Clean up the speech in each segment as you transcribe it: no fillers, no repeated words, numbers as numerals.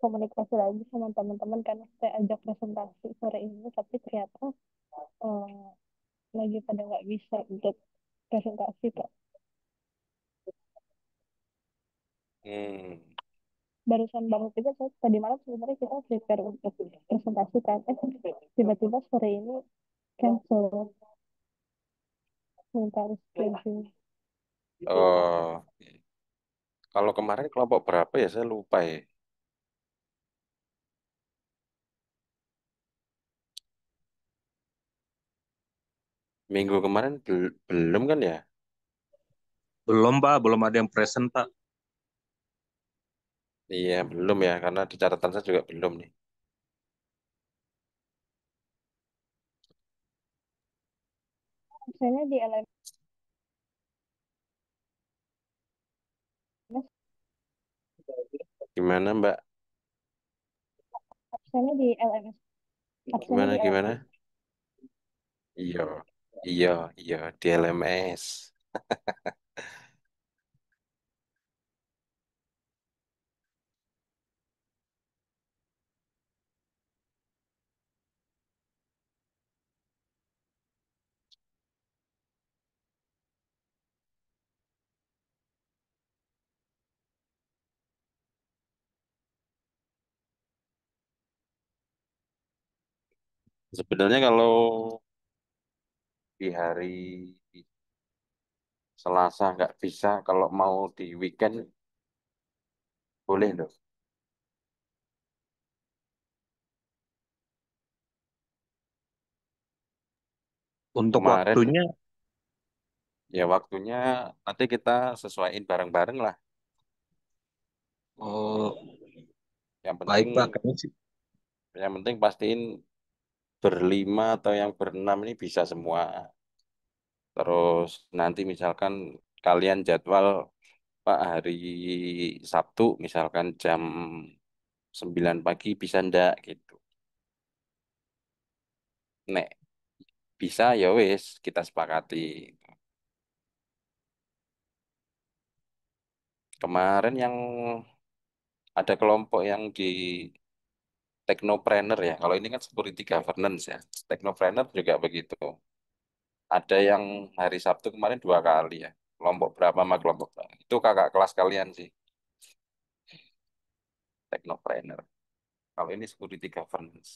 komunikasi lagi sama teman-teman karena saya ajak presentasi sore ini, tapi ternyata eh, lagi pada nggak bisa untuk presentasi Kak. Hmm. Barusan banget juga saya tadi malam sebenarnya kita prepare untuk presentasi kan, tiba-tiba sore ini cancel, minta reschedule. Oh, kalau kemarin kelompok berapa ya? Saya lupa ya. Minggu kemarin belum kan ya? Belum, Pak. Belum ada yang present, Pak. Iya, belum ya. Karena di catatan saya juga belum nih. Absennya di LMS, Gimana, Mbak? absennya di LMS, absennya Gimana, di LMS. gimana? Iya, iya, iya. Di LMS. Sebenarnya kalau di hari Selasa nggak bisa, kalau mau di weekend boleh loh. Untuk Kemarin waktunya, ya waktunya nanti kita sesuaiin bareng-bareng lah. oh, Yang baik, penting, Pak. Kayaknya sih. yang penting pastiin berlima atau yang berenam ini bisa semua. Terus nanti misalkan kalian jadwal Pak hari Sabtu misalkan jam 9 pagi bisa ndak gitu. Nek bisa ya wis kita sepakati. Kemarin yang ada kelompok yang di Technopreneur ya. Kalau ini kan security governance ya. Technopreneur juga begitu. Ada yang hari Sabtu kemarin 2 kali ya. Kelompok berapa sama kelompok berapa. Itu kakak kelas kalian sih, Technopreneur. Kalau ini security governance.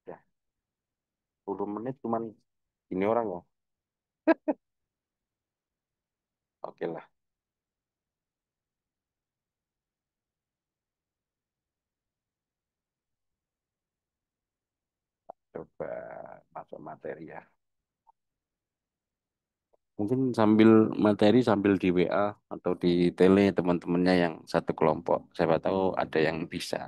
Ya, 10 menit cuman ini orang ya. Oke lah, coba masuk materi ya. Mungkin sambil materi sambil di WA atau di tele teman-temannya yang satu kelompok. Siapa tahu ada yang bisa.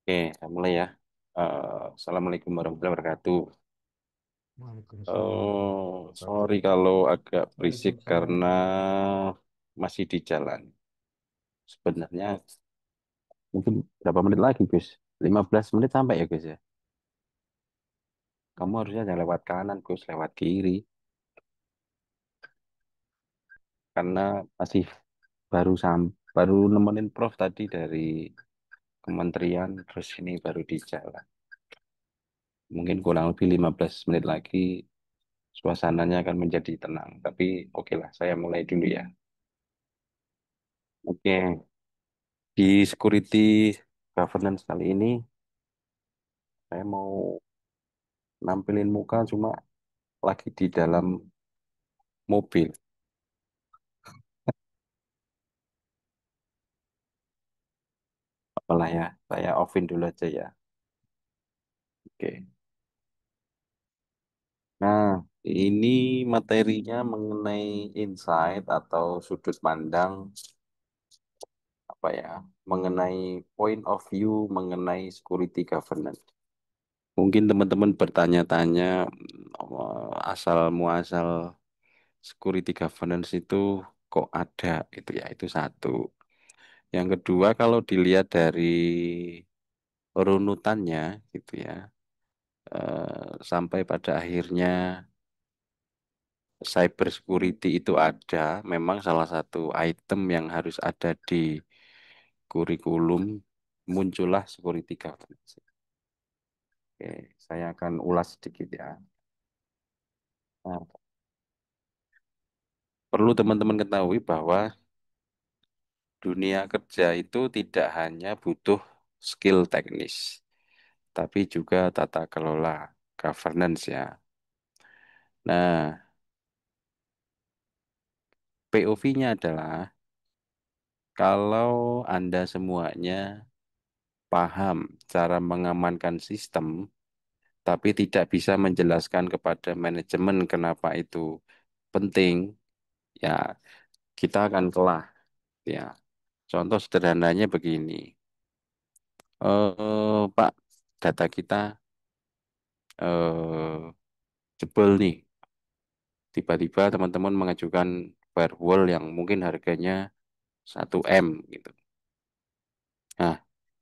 Oke, saya mulai ya. Assalamualaikum warahmatullahi wabarakatuh. Waalaikumsalam warahmatullahi wabarakatuh. Sorry kalau agak berisik Waalaikumsalam. karena masih di jalan. Sebenarnya mungkin berapa menit lagi, Gus? 15 menit sampai ya, Gus ya? Kamu harusnya jangan lewat kanan, Gus, lewat kiri. Karena masih baru nemenin Prof tadi dari kementerian, terus ini baru di jalan. Mungkin kurang lebih 15 menit lagi suasananya akan menjadi tenang. Tapi oke lah, saya mulai dulu ya. Oke, di security governance kali ini saya mau nampilin muka cuma lagi di dalam mobil. Apalah ya, saya offin dulu aja ya. Oke. Ini materinya mengenai insight atau sudut pandang apa ya, mengenai point of view mengenai security governance. Mungkin teman-teman bertanya-tanya asal muasal security governance itu kok ada itu ya, itu satu. Yang kedua kalau dilihat dari runutannya gitu ya, sampai pada akhirnya cyber security itu ada, memang salah satu item yang harus ada di kurikulum, muncullah security governance. Oke, saya akan ulas sedikit ya. Nah, perlu teman-teman ketahui bahwa dunia kerja itu tidak hanya butuh skill teknis, tapi juga tata kelola, governance ya. Nah, POV-nya adalah kalau Anda semuanya paham cara mengamankan sistem, tapi tidak bisa menjelaskan kepada manajemen kenapa itu penting, ya kita akan kelah. Ya, contoh sederhananya begini, Pak, data kita jebol nih. Tiba-tiba teman-teman mengajukan firewall yang mungkin harganya 1 M gitu. Nah,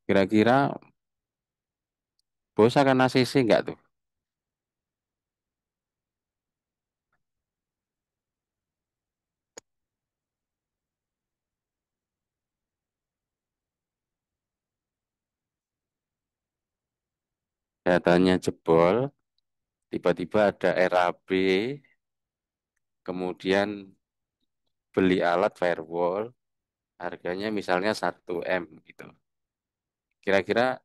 kira-kira bos akan ACC nggak tuh? Datanya jebol, tiba-tiba ada RAB, kemudian beli alat firewall, harganya misalnya 1 M gitu. Kira-kira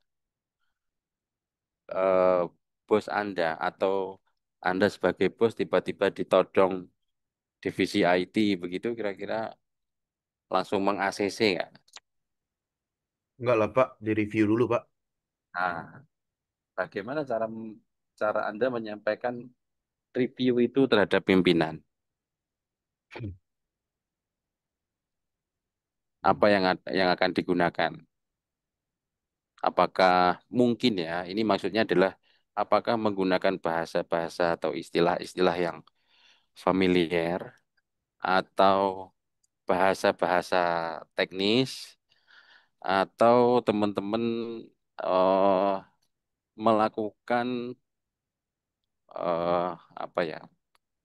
eh, bos Anda atau Anda sebagai bos tiba-tiba ditodong divisi IT begitu, kira-kira langsung meng-ACC nggak? Enggak lah Pak, direview dulu Pak. Nah, bagaimana cara Anda menyampaikan review itu terhadap pimpinan? Apa yang akan digunakan? Apakah mungkin ya, ini maksudnya adalah apakah menggunakan bahasa-bahasa atau istilah-istilah yang familiar atau bahasa-bahasa teknis atau teman-teman eh, melakukan eh, apa ya?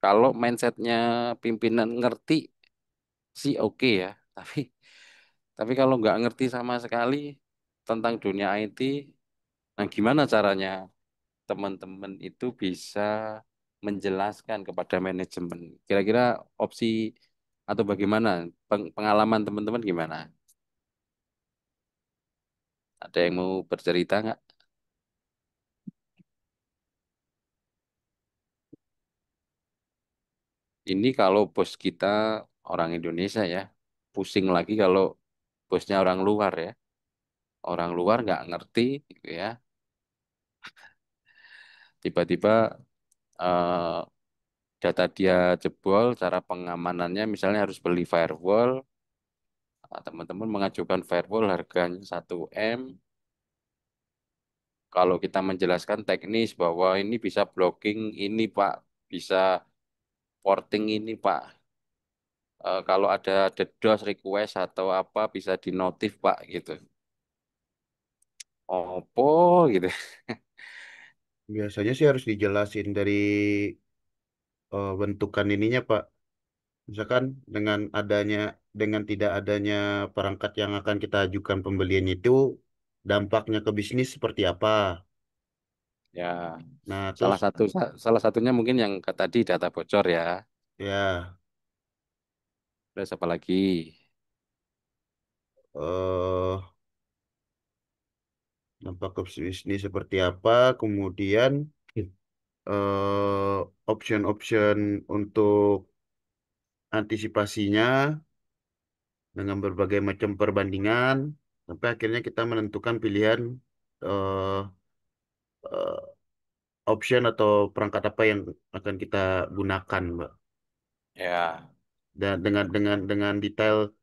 Kalau mindsetnya pimpinan ngerti sih oke ya, tapi kalau nggak ngerti sama sekali tentang dunia IT, nah gimana caranya teman-teman itu bisa menjelaskan kepada manajemen? Kira-kira opsi atau bagaimana pengalaman teman-teman gimana? Ada yang mau bercerita nggak? Ini kalau bos kita orang Indonesia ya, pusing lagi kalau bosnya orang luar ya. Orang luar nggak ngerti gitu ya. Tiba-tiba eh, data dia jebol, cara pengamanannya misalnya harus beli firewall. Teman-teman mengajukan firewall harganya 1 M. Kalau kita menjelaskan teknis bahwa ini bisa blocking ini Pak, bisa porting ini Pak. Kalau ada DDoS request atau apa bisa dinotif Pak gitu. Opo gitu. Biasanya sih harus dijelasin dari bentukan ininya Pak. Misalkan dengan tidak adanya perangkat yang akan kita ajukan pembelian itu, dampaknya ke bisnis seperti apa? Ya, Nah, salah terus satu salah satunya mungkin yang tadi data bocor ya. ya Terus apa lagi? eh dampak ke bisnis seperti apa? Kemudian option-option untuk antisipasinya dengan berbagai macam perbandingan sampai akhirnya kita menentukan pilihan eh, eh, option atau perangkat apa yang akan kita gunakan, Mbak. Ya, Dan dengan detail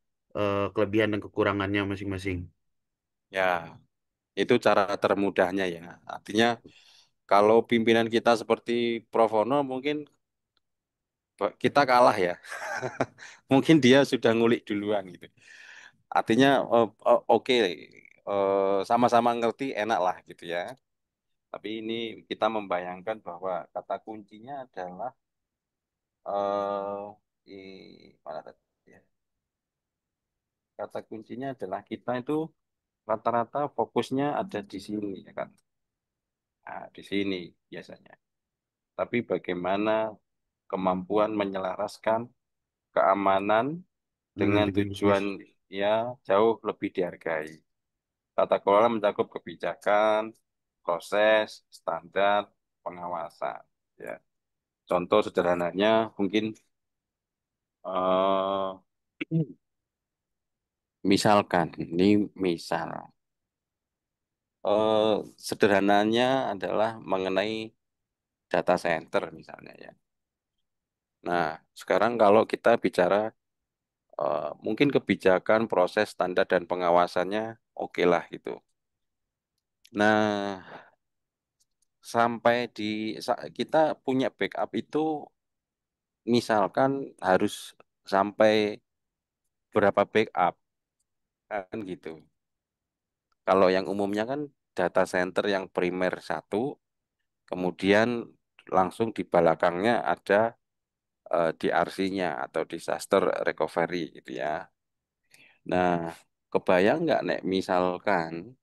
kelebihan dan kekurangannya masing-masing. ya, itu cara termudahnya ya. Artinya kalau pimpinan kita seperti Prof. Ono mungkin kita kalah ya. Mungkin dia sudah ngulik duluan gitu. Artinya oke, sama-sama ngerti enak lah gitu ya. Tapi ini kita membayangkan bahwa kata kuncinya adalah mana tadi ya? Kata kuncinya adalah kita itu rata-rata fokusnya ada di sini ya kan. Nah, di sini biasanya. Tapi bagaimana kemampuan menyelaraskan keamanan Dengan dengan tujuan bisnis. tujuan ya jauh lebih dihargai. Tata kelola mencakup kebijakan, proses, standar, pengawasan. Ya. Contoh sederhananya mungkin eh, misalkan ini misal eh, sederhananya adalah mengenai data center misalnya ya. Nah, sekarang kalau kita bicara mungkin kebijakan, proses, standar dan pengawasannya oke lah gitu. Nah, sampai kita punya backup itu misalkan harus sampai berapa backup kan gitu. Kalau yang umumnya kan data center yang primer satu, kemudian langsung di belakangnya ada DRC-nya atau disaster recovery gitu ya. Nah, kebayang nggak Nek misalkan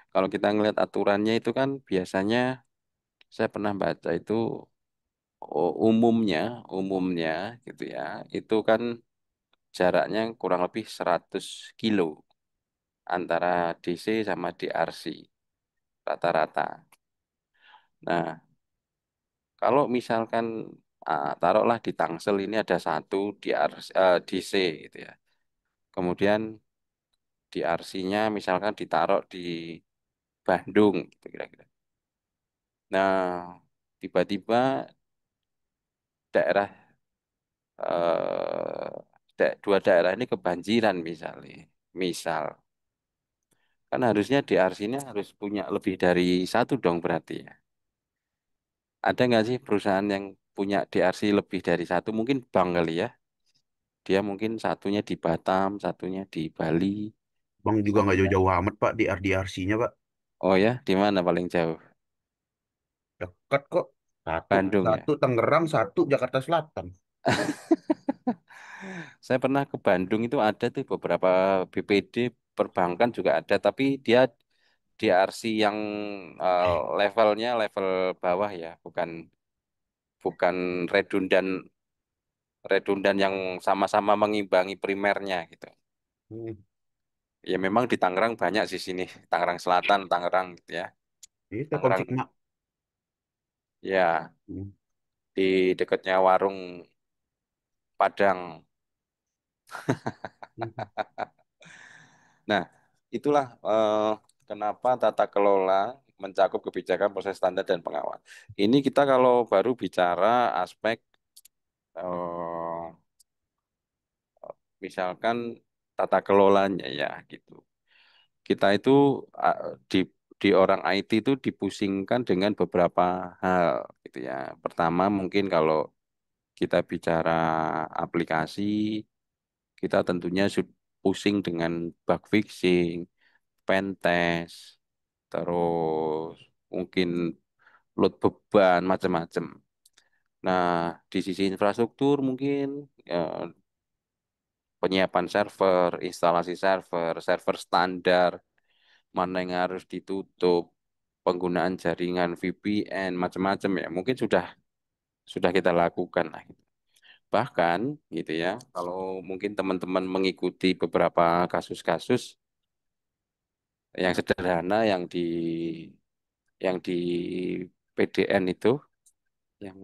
kalau kita ngelihat aturannya itu kan biasanya saya pernah baca itu umumnya gitu ya, itu kan jaraknya kurang lebih 100 kilo antara DC sama DRC rata-rata. Nah, kalau misalkan taruhlah di Tangsel ini ada satu DC gitu ya. Kemudian DRC-nya misalkan ditaruh di Bandung gitu kira-kira. Nah, tiba-tiba daerah eh, dua daerah ini kebanjiran misalnya. Misal, kan harusnya DRC-nya harus punya lebih dari satu dong berarti ya. Ada nggak sih perusahaan yang punya DRC lebih dari satu? Mungkin bank kali ya. Dia mungkin satunya di Batam, satunya di Bali. Bang juga nggak Satunya. jauh-jauh amat, Pak, di RDRC-nya, Pak. Oh ya, di mana paling jauh? Dekat kok. Satu, Bandung ya. satu Tangerang, satu Jakarta Selatan. Saya pernah ke Bandung itu ada tuh beberapa BPD perbankan juga ada, tapi dia DRC yang levelnya level bawah ya, bukan bukan redundan redundan yang sama-sama mengimbangi primernya gitu. Hmm. Ya memang di Tangerang banyak sih sini, Tangerang Selatan, Tangerang gitu ya. Ini Telkom Tangerang Sigma. ya Hmm. di dekatnya warung Padang. Hmm. Nah, itulah kenapa tata kelola mencakup kebijakan, proses standar dan pengawasan. Ini kita kalau baru bicara aspek eh, misalkan tata kelolanya ya gitu. Kita itu di orang IT itu dipusingkan dengan beberapa hal gitu ya. Pertama mungkin kalau kita bicara aplikasi, kita tentunya pusing dengan bug fixing, pen test, terus mungkin load beban macam-macam. Nah, di sisi infrastruktur mungkin penyiapan server, instalasi server, server standar, mana yang harus ditutup, penggunaan jaringan VPN macam-macam ya. Mungkin sudah kita lakukan lah. Bahkan gitu ya, kalau mungkin teman-teman mengikuti beberapa kasus-kasus yang sederhana yang di PDN itu yang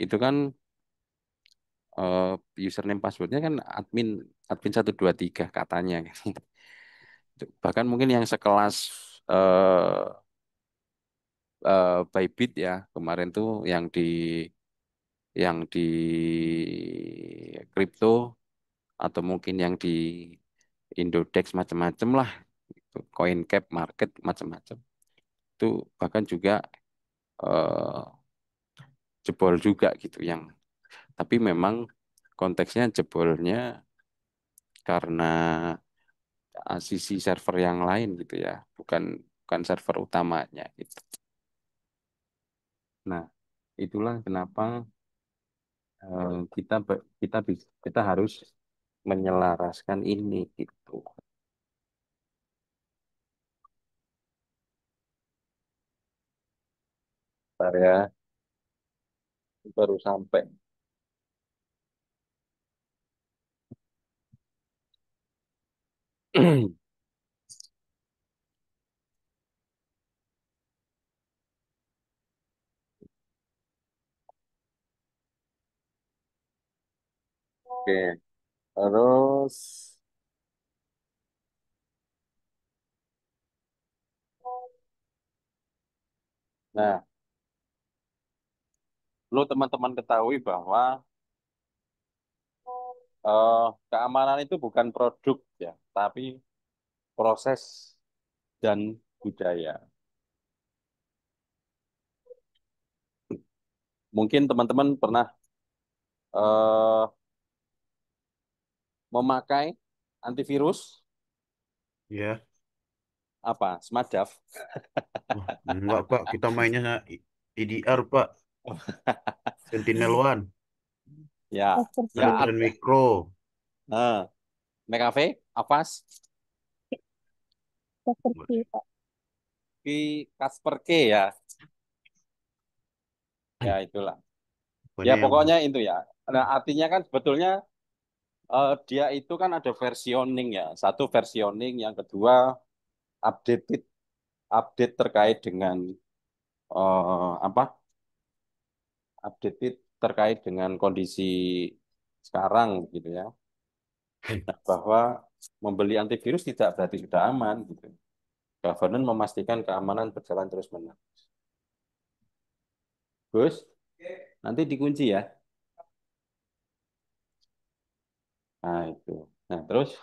itu kan eh, username passwordnya kan admin 123 katanya. Bahkan mungkin yang sekelas eh, Bybit ya kemarin tuh yang di kripto atau mungkin yang di Indodex macam-macam lah gitu. CoinCap market macam-macam itu bahkan juga eh, jebol juga gitu yang tapi memang konteksnya jebolnya karena sisi server yang lain gitu ya bukan bukan server utamanya gitu. Nah itulah kenapa kita harus menyelaraskan ini gitu. Bentar ya, baru sampai. Oke, terus, nah, lu teman-teman ketahui bahwa eh, keamanan itu bukan produk ya, tapi proses dan budaya. Mungkin teman-teman pernah eh, memakai antivirus Ya. apa? Smartdav. Wah, enggak Pak, kita mainnya EDR Pak, Sentinel One, Ya, ya, Kaspersky, Adtran Micro. eh, McAfee, Avast, Kaspersky, Pak. Kaspersky ya, ya itulah. Ya Pokoknya yang pokoknya itu ya. Nah artinya kan sebetulnya dia itu kan ada versioning ya. Satu versioning, yang kedua updated update terkait dengan apa? Updated terkait dengan kondisi sekarang gitu ya. Nah, bahwa membeli antivirus tidak berarti sudah aman gitu. Governance memastikan keamanan berjalan terus-menerus. Gus, nanti dikunci ya. Nah, itu. Nah, terus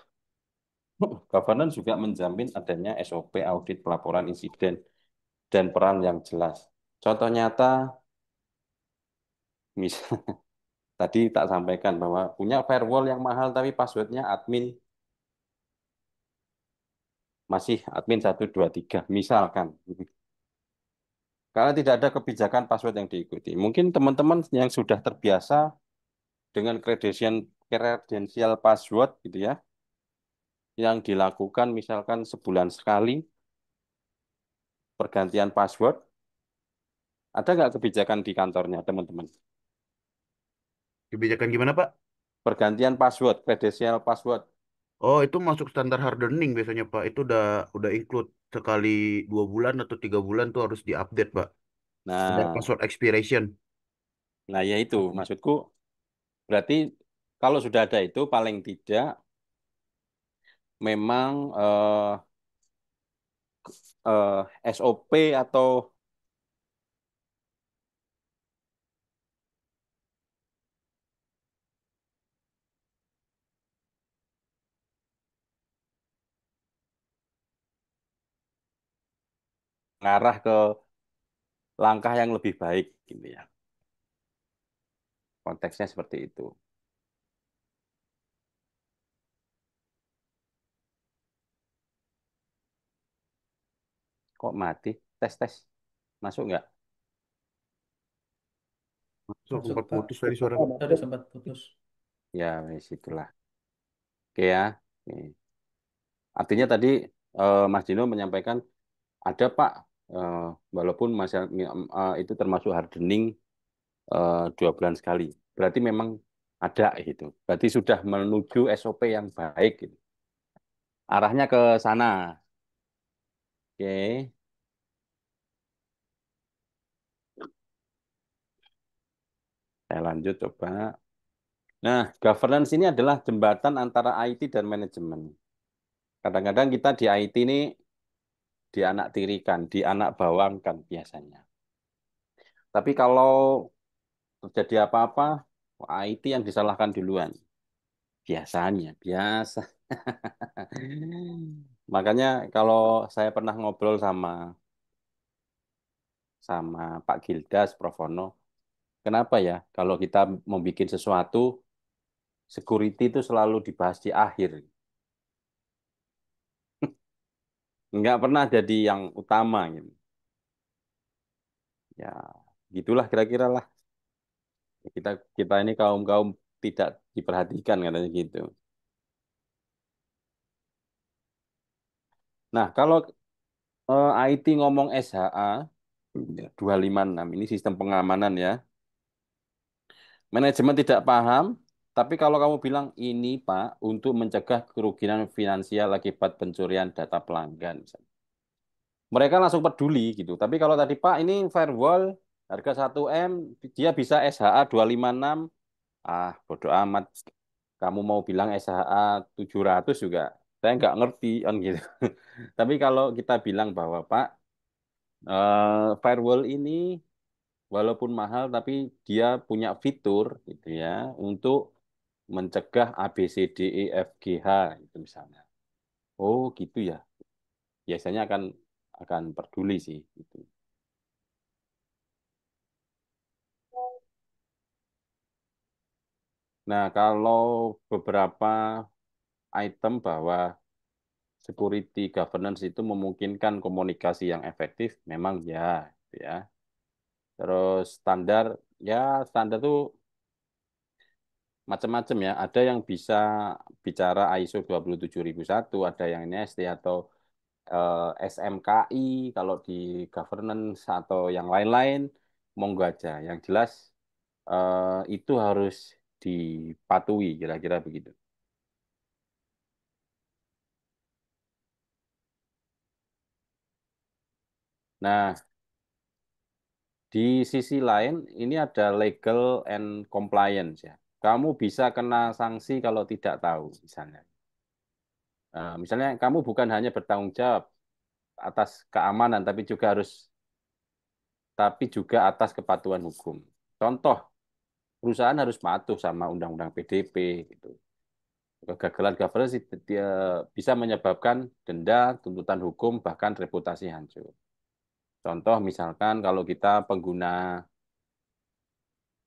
governance juga menjamin adanya SOP audit pelaporan insiden dan peran yang jelas. Contoh nyata, misal tadi tak sampaikan bahwa punya firewall yang mahal tapi passwordnya admin masih admin 123 misalkan. Karena tidak ada kebijakan password yang diikuti. Mungkin teman-teman yang sudah terbiasa dengan kredensial password gitu ya, yang dilakukan misalkan sebulan sekali pergantian password, ada nggak kebijakan di kantornya teman-teman? kebijakan gimana Pak? Pergantian password, kredensial password. Oh, itu masuk standar hardening biasanya Pak. Itu udah include sekali 2 bulan atau 3 bulan tuh harus diupdate Pak. Ada Nah, password expiration. nah ya itu maksudku berarti kalau sudah ada itu paling tidak memang SOP atau ngarah ke langkah yang lebih baik gitu ya. Konteksnya seperti itu. Kok mati? Tes tes. Masuk nggak? Masuk Masuk, sempat Pak. putus tadi suara Pak. Tadi sempat putus. Ya, wis itulah. Oke ya. Oke. Artinya tadi Mas Dino menyampaikan ada Pak, eh, walaupun itu termasuk hardening 2 bulan sekali. Berarti memang ada gitu. Berarti sudah menuju SOP yang baik gitu. Arahnya ke sana. Oke, saya lanjut coba. Nah, governance ini adalah jembatan antara IT dan manajemen. Kadang-kadang kita di IT ini dianak tirikan, dianak bawangkan biasanya. Tapi kalau terjadi apa-apa, IT yang disalahkan duluan. Biasanya, biasa. Makanya kalau saya pernah ngobrol sama sama Pak Gildas, Profono, kenapa ya kalau kita mau bikin sesuatu, security itu selalu dibahas di akhir. Nggak pernah jadi yang utama gitu. Ya, gitulah kira-kira lah. Kita kita ini kaum-kaum tidak diperhatikan katanya gitu. Nah, kalau IT ngomong SHA 256 ini sistem pengamanan ya. Manajemen tidak paham, tapi kalau kamu bilang ini Pak untuk mencegah kerugian finansial akibat pencurian data pelanggan, misalnya. Mereka langsung peduli gitu. Tapi kalau tadi Pak ini firewall harga 1 M, dia bisa SHA 256, ah bodoh amat. Kamu mau bilang SHA 700 juga, saya nggak ngerti kan gitu. Tapi kalau kita bilang bahwa Pak, firewall ini walaupun mahal tapi dia punya fitur gitu ya untuk mencegah A B C D E F G H itu misalnya. Oh gitu ya. Biasanya akan peduli sih itu. Nah, kalau beberapa item bahwa security governance itu memungkinkan komunikasi yang efektif, memang ya, gitu ya. Terus standar, ya standar tuh macam-macam ya. Ada yang bisa bicara ISO 27001, ada yang NIST atau SMKI kalau di governance atau yang lain-lain, monggo aja. Yang jelas itu harus dipatuhi, kira-kira begitu. Nah, di sisi lain, ini ada legal and compliance ya. Kamu bisa kena sanksi kalau tidak tahu, misalnya. Misalnya kamu bukan hanya bertanggung jawab atas keamanan, tapi juga atas kepatuhan hukum. Contoh, perusahaan harus patuh sama undang-undang PDP gitu. Kegagalan governance dia bisa menyebabkan denda, tuntutan hukum, bahkan reputasi hancur. Contoh misalkan kalau kita pengguna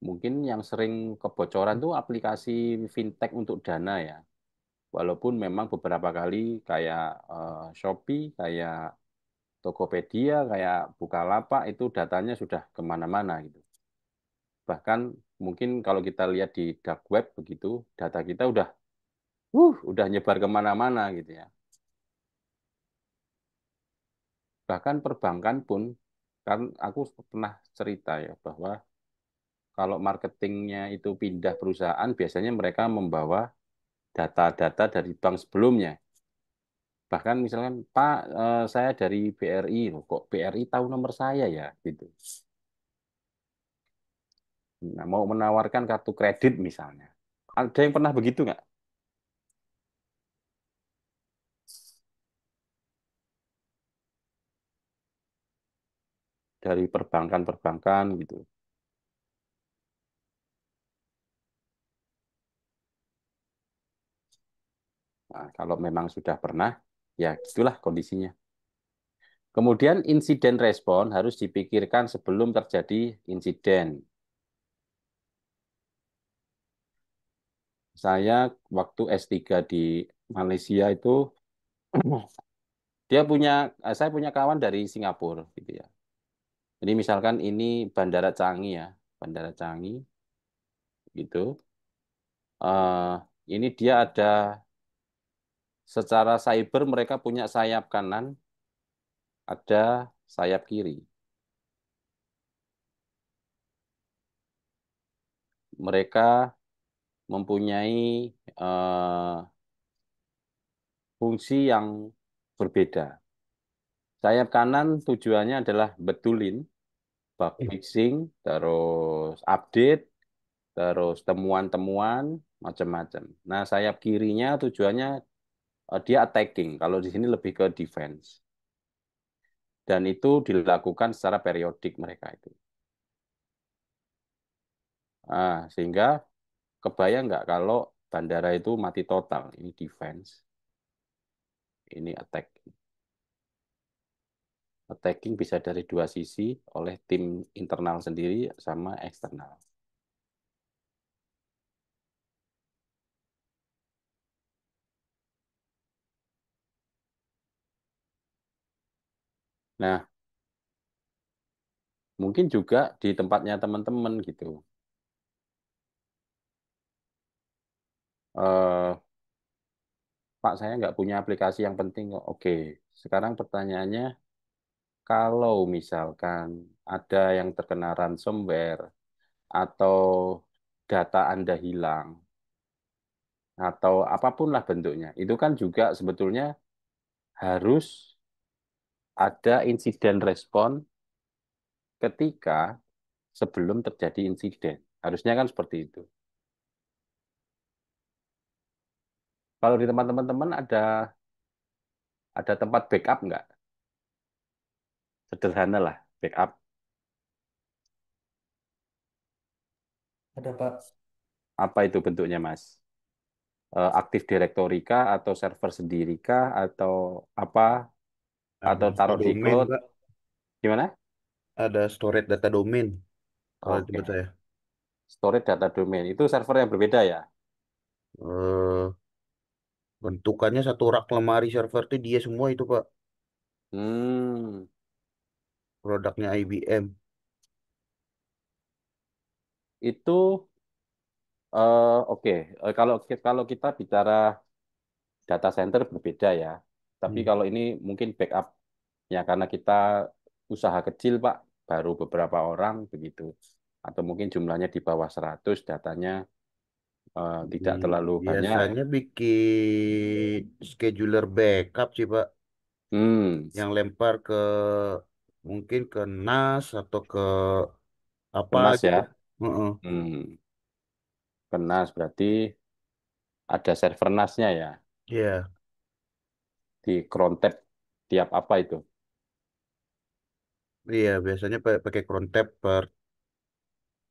mungkin yang sering kebocoran tuh aplikasi fintech untuk dana ya. Walaupun memang beberapa kali kayak Shopee, kayak Tokopedia, kayak Bukalapak itu datanya sudah kemana-mana gitu. Bahkan mungkin kalau kita lihat di dark web begitu, data kita udah nyebar kemana-mana gitu ya. Bahkan perbankan pun, kan aku pernah cerita ya bahwa kalau marketingnya itu pindah perusahaan, biasanya mereka membawa data-data dari bank sebelumnya. Bahkan misalkan, Pak, saya dari BRI, loh, kok BRI tahu nomor saya ya, gitu. Nah, mau menawarkan kartu kredit misalnya. Ada yang pernah begitu nggak? Dari perbankan-perbankan gitu. Nah, kalau memang sudah pernah, ya itulah kondisinya. Kemudian insiden respon harus dipikirkan sebelum terjadi insiden. Saya waktu S3 di Malaysia itu, saya punya kawan dari Singapura gitu ya. Jadi misalkan ini Bandara Changi ya, Bandara Changi gitu. Ini dia ada secara cyber mereka punya sayap kanan, ada sayap kiri. Mereka mempunyai fungsi yang berbeda. Sayap kanan tujuannya adalah betulin, bug fixing, terus update, terus temuan-temuan, macam-macam. Nah, sayap kirinya tujuannya dia attacking. Kalau di sini lebih ke defense. Dan itu dilakukan secara periodik mereka itu. Sehingga kebayang nggak kalau bandara itu mati total. Ini defense, ini attack. Attacking bisa dari dua sisi oleh tim internal sendiri sama eksternal. Nah, mungkin juga di tempatnya teman-teman gitu. Eh, Pak, saya nggak punya aplikasi yang penting kok. Oke, sekarang pertanyaannya, kalau misalkan ada yang terkena ransomware atau data Anda hilang, atau apapun lah bentuknya, itu kan juga sebetulnya harus ada insiden respon ketika sebelum terjadi insiden. Harusnya kan seperti itu. Kalau di tempat teman-teman ada tempat backup nggak? Sederhana lah, backup. Ada Pak. Apa itu bentuknya, Mas? Active Directory kah, atau server sendiri kah, atau apa, Ada atau data taruh di domain, cloud? Pak. Gimana? Ada storage data domain kalau di tempat Oke, saya. storage data domain. Itu server yang berbeda ya? Eh, bentukannya satu rak lemari server itu dia semua itu, Pak. Hmm, Produknya IBM. itu oke. Kalau kalau kita bicara data center berbeda ya. Tapi Hmm. kalau ini mungkin backup ya karena kita usaha kecil, Pak, baru beberapa orang begitu. Atau mungkin jumlahnya di bawah 100, datanya tidak terlalu banyak. Biasanya bikin scheduler backup sih, Pak. Hmm, Yang lempar ke mungkin ke NAS atau ke apa kenas gitu. ya. Heeh. Hmm, kenas berarti ada server NAS-nya ya Iya, di Crontab tiap apa itu? iya biasanya pakai cron tab per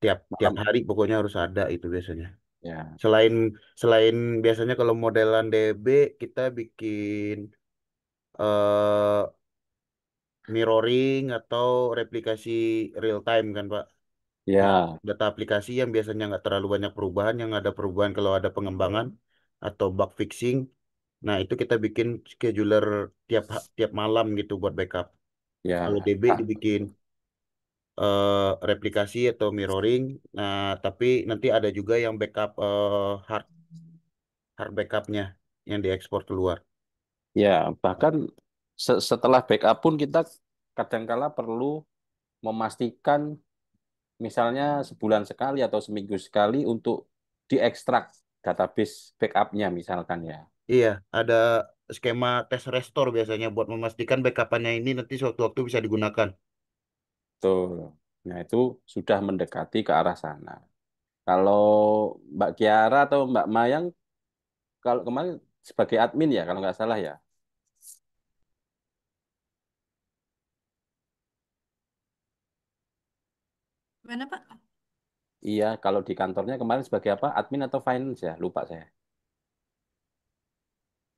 tiap tiap Malam. hari pokoknya harus ada itu biasanya. Ya, Selain selain biasanya kalau modelan DB kita bikin eh mirroring atau replikasi real time kan Pak. ya, Data aplikasi yang biasanya nggak terlalu banyak perubahan, yang ada perubahan kalau ada pengembangan atau bug fixing. Nah itu kita bikin scheduler tiap malam gitu buat backup. Kalau ya. DB dibikin replikasi atau mirroring. Nah tapi nanti ada juga yang backup hard backupnya yang diekspor keluar. Ya, bahkan setelah backup pun kita kadangkala perlu memastikan misalnya sebulan sekali atau seminggu sekali untuk diekstrak database backupnya misalkan ya. Iya, ada skema tes restore biasanya buat memastikan backupannya ini nanti suatu waktu bisa digunakan. Betul. Nah, itu sudah mendekati ke arah sana. Kalau Mbak Kiara atau Mbak Mayang, kalau kemarin sebagai admin ya, kalau nggak salah ya. Gimana Pak? Iya, kalau di kantornya kemarin sebagai apa? Admin atau finance ya? Lupa saya.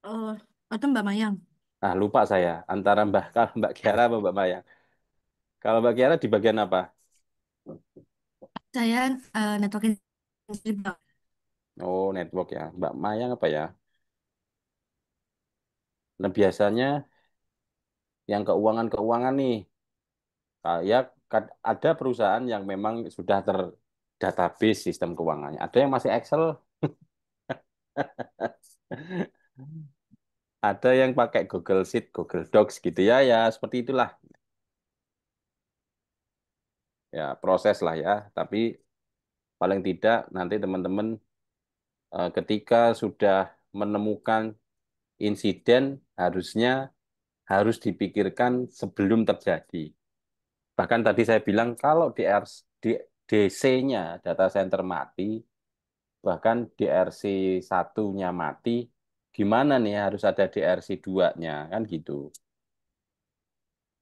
Oh, itu Mbak Mayang. Lupa saya. Antara kalau Mbak Kiara atau Mbak Mayang. Kalau Mbak Kiara di bagian apa? Saya network engineer. Oh, network ya. Mbak Mayang apa ya? Nah, biasanya yang keuangan-keuangan nih. Ya, ada perusahaan yang memang sudah terdatabase sistem keuangannya. Ada yang masih Excel, ada yang pakai Google Sheet, Google Docs gitu ya. Ya, seperti itulah. Ya, proses lah ya. Tapi paling tidak nanti teman-teman ketika sudah menemukan insiden harusnya harus dipikirkan sebelum terjadi. Bahkan tadi saya bilang kalau di DC-nya data center mati, bahkan DRC satunya mati, gimana nih harus ada DRC 2-nya kan gitu.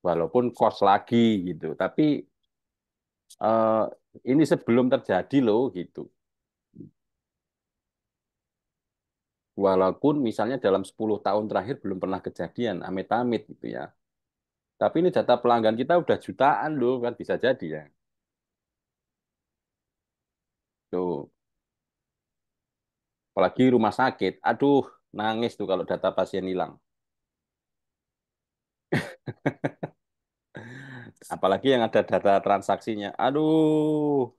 Walaupun cost lagi gitu, tapi eh, Ini sebelum terjadi loh gitu. Walaupun misalnya dalam 10 tahun terakhir belum pernah kejadian, amit-amit gitu ya. Tapi ini data pelanggan kita udah jutaan loh, kan bisa jadi ya. Tuh, apalagi rumah sakit. Aduh, nangis tuh kalau data pasien hilang. Apalagi yang ada data transaksinya. Aduh,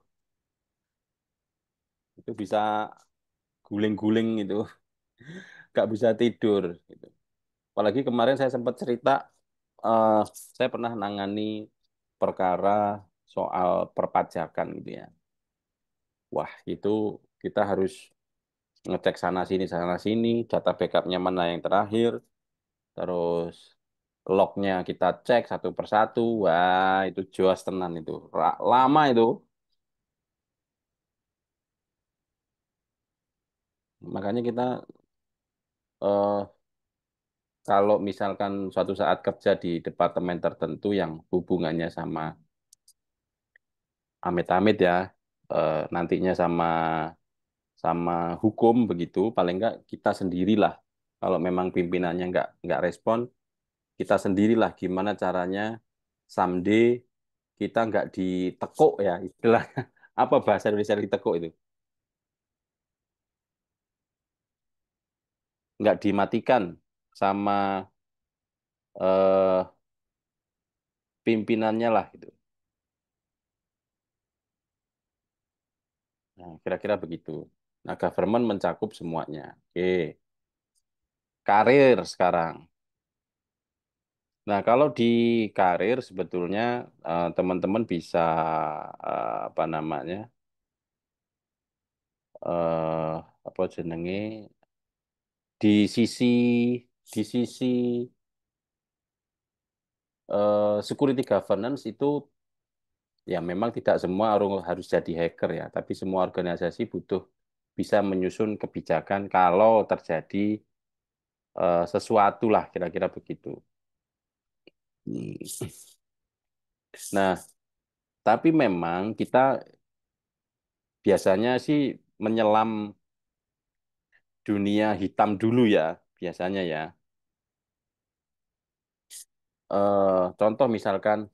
itu bisa guling-guling itu, nggak bisa tidur. Gitu. Apalagi kemarin saya sempat cerita, eh, saya pernah nangani perkara soal perpajakan gitu ya. Wah, itu kita harus ngecek sana sini, data backupnya mana yang terakhir, terus lognya kita cek satu persatu. Wah, itu jelas tenan itu. Lama itu. Makanya kita eh, kalau misalkan suatu saat kerja di departemen tertentu yang hubungannya sama amit-amit ya, nantinya sama sama hukum begitu, paling enggak kita sendirilah. Kalau memang pimpinannya nggak respon, kita sendirilah gimana caranya someday kita nggak ditekuk ya istilahnya. Apa bahasa Indonesia ditekuk itu? Nggak dimatikan sama eh, pimpinannya lah gitu. Nah, kira-kira begitu. Nah, government mencakup semuanya. Oke, karir sekarang. Nah, kalau di karir sebetulnya teman-teman bisa apa namanya? eh apa jenenge di sisi di sisi security governance itu ya memang tidak semua orang harus jadi hacker ya, tapi semua organisasi butuh bisa menyusun kebijakan kalau terjadi sesuatu lah kira-kira begitu. Hmm. Nah, tapi memang kita biasanya sih menyelam dunia hitam dulu ya, biasanya ya. Contoh misalkan,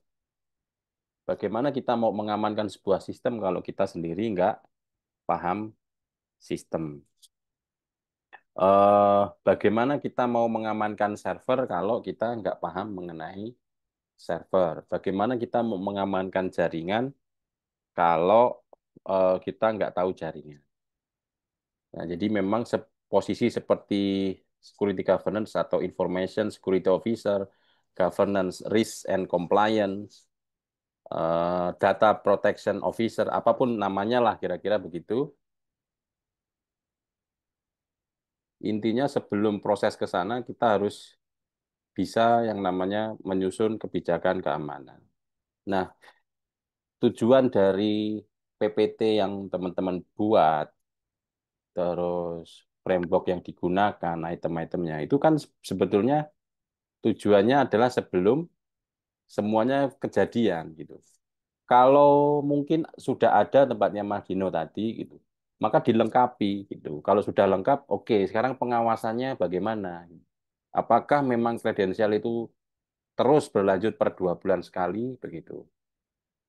bagaimana kita mau mengamankan sebuah sistem kalau kita sendiri nggak paham sistem? Bagaimana kita mau mengamankan server kalau kita nggak paham mengenai server? Bagaimana kita mau mengamankan jaringan kalau kita nggak tahu jaringan? Nah, jadi memang posisi seperti security governance atau information security officer, governance risk and compliance, data protection officer, apapun namanya lah kira-kira begitu. Intinya sebelum proses ke sana kita harus bisa yang namanya menyusun kebijakan keamanan. Nah, tujuan dari PPT yang teman-teman buat, terus framework yang digunakan, item-itemnya, itu kan sebetulnya tujuannya adalah sebelum semuanya kejadian gitu. Kalau mungkin sudah ada tempatnya Mas Dino tadi gitu, maka dilengkapi gitu. Kalau sudah lengkap, oke, sekarang pengawasannya bagaimana? Apakah memang kredensial itu terus berlanjut per 2 bulan sekali begitu?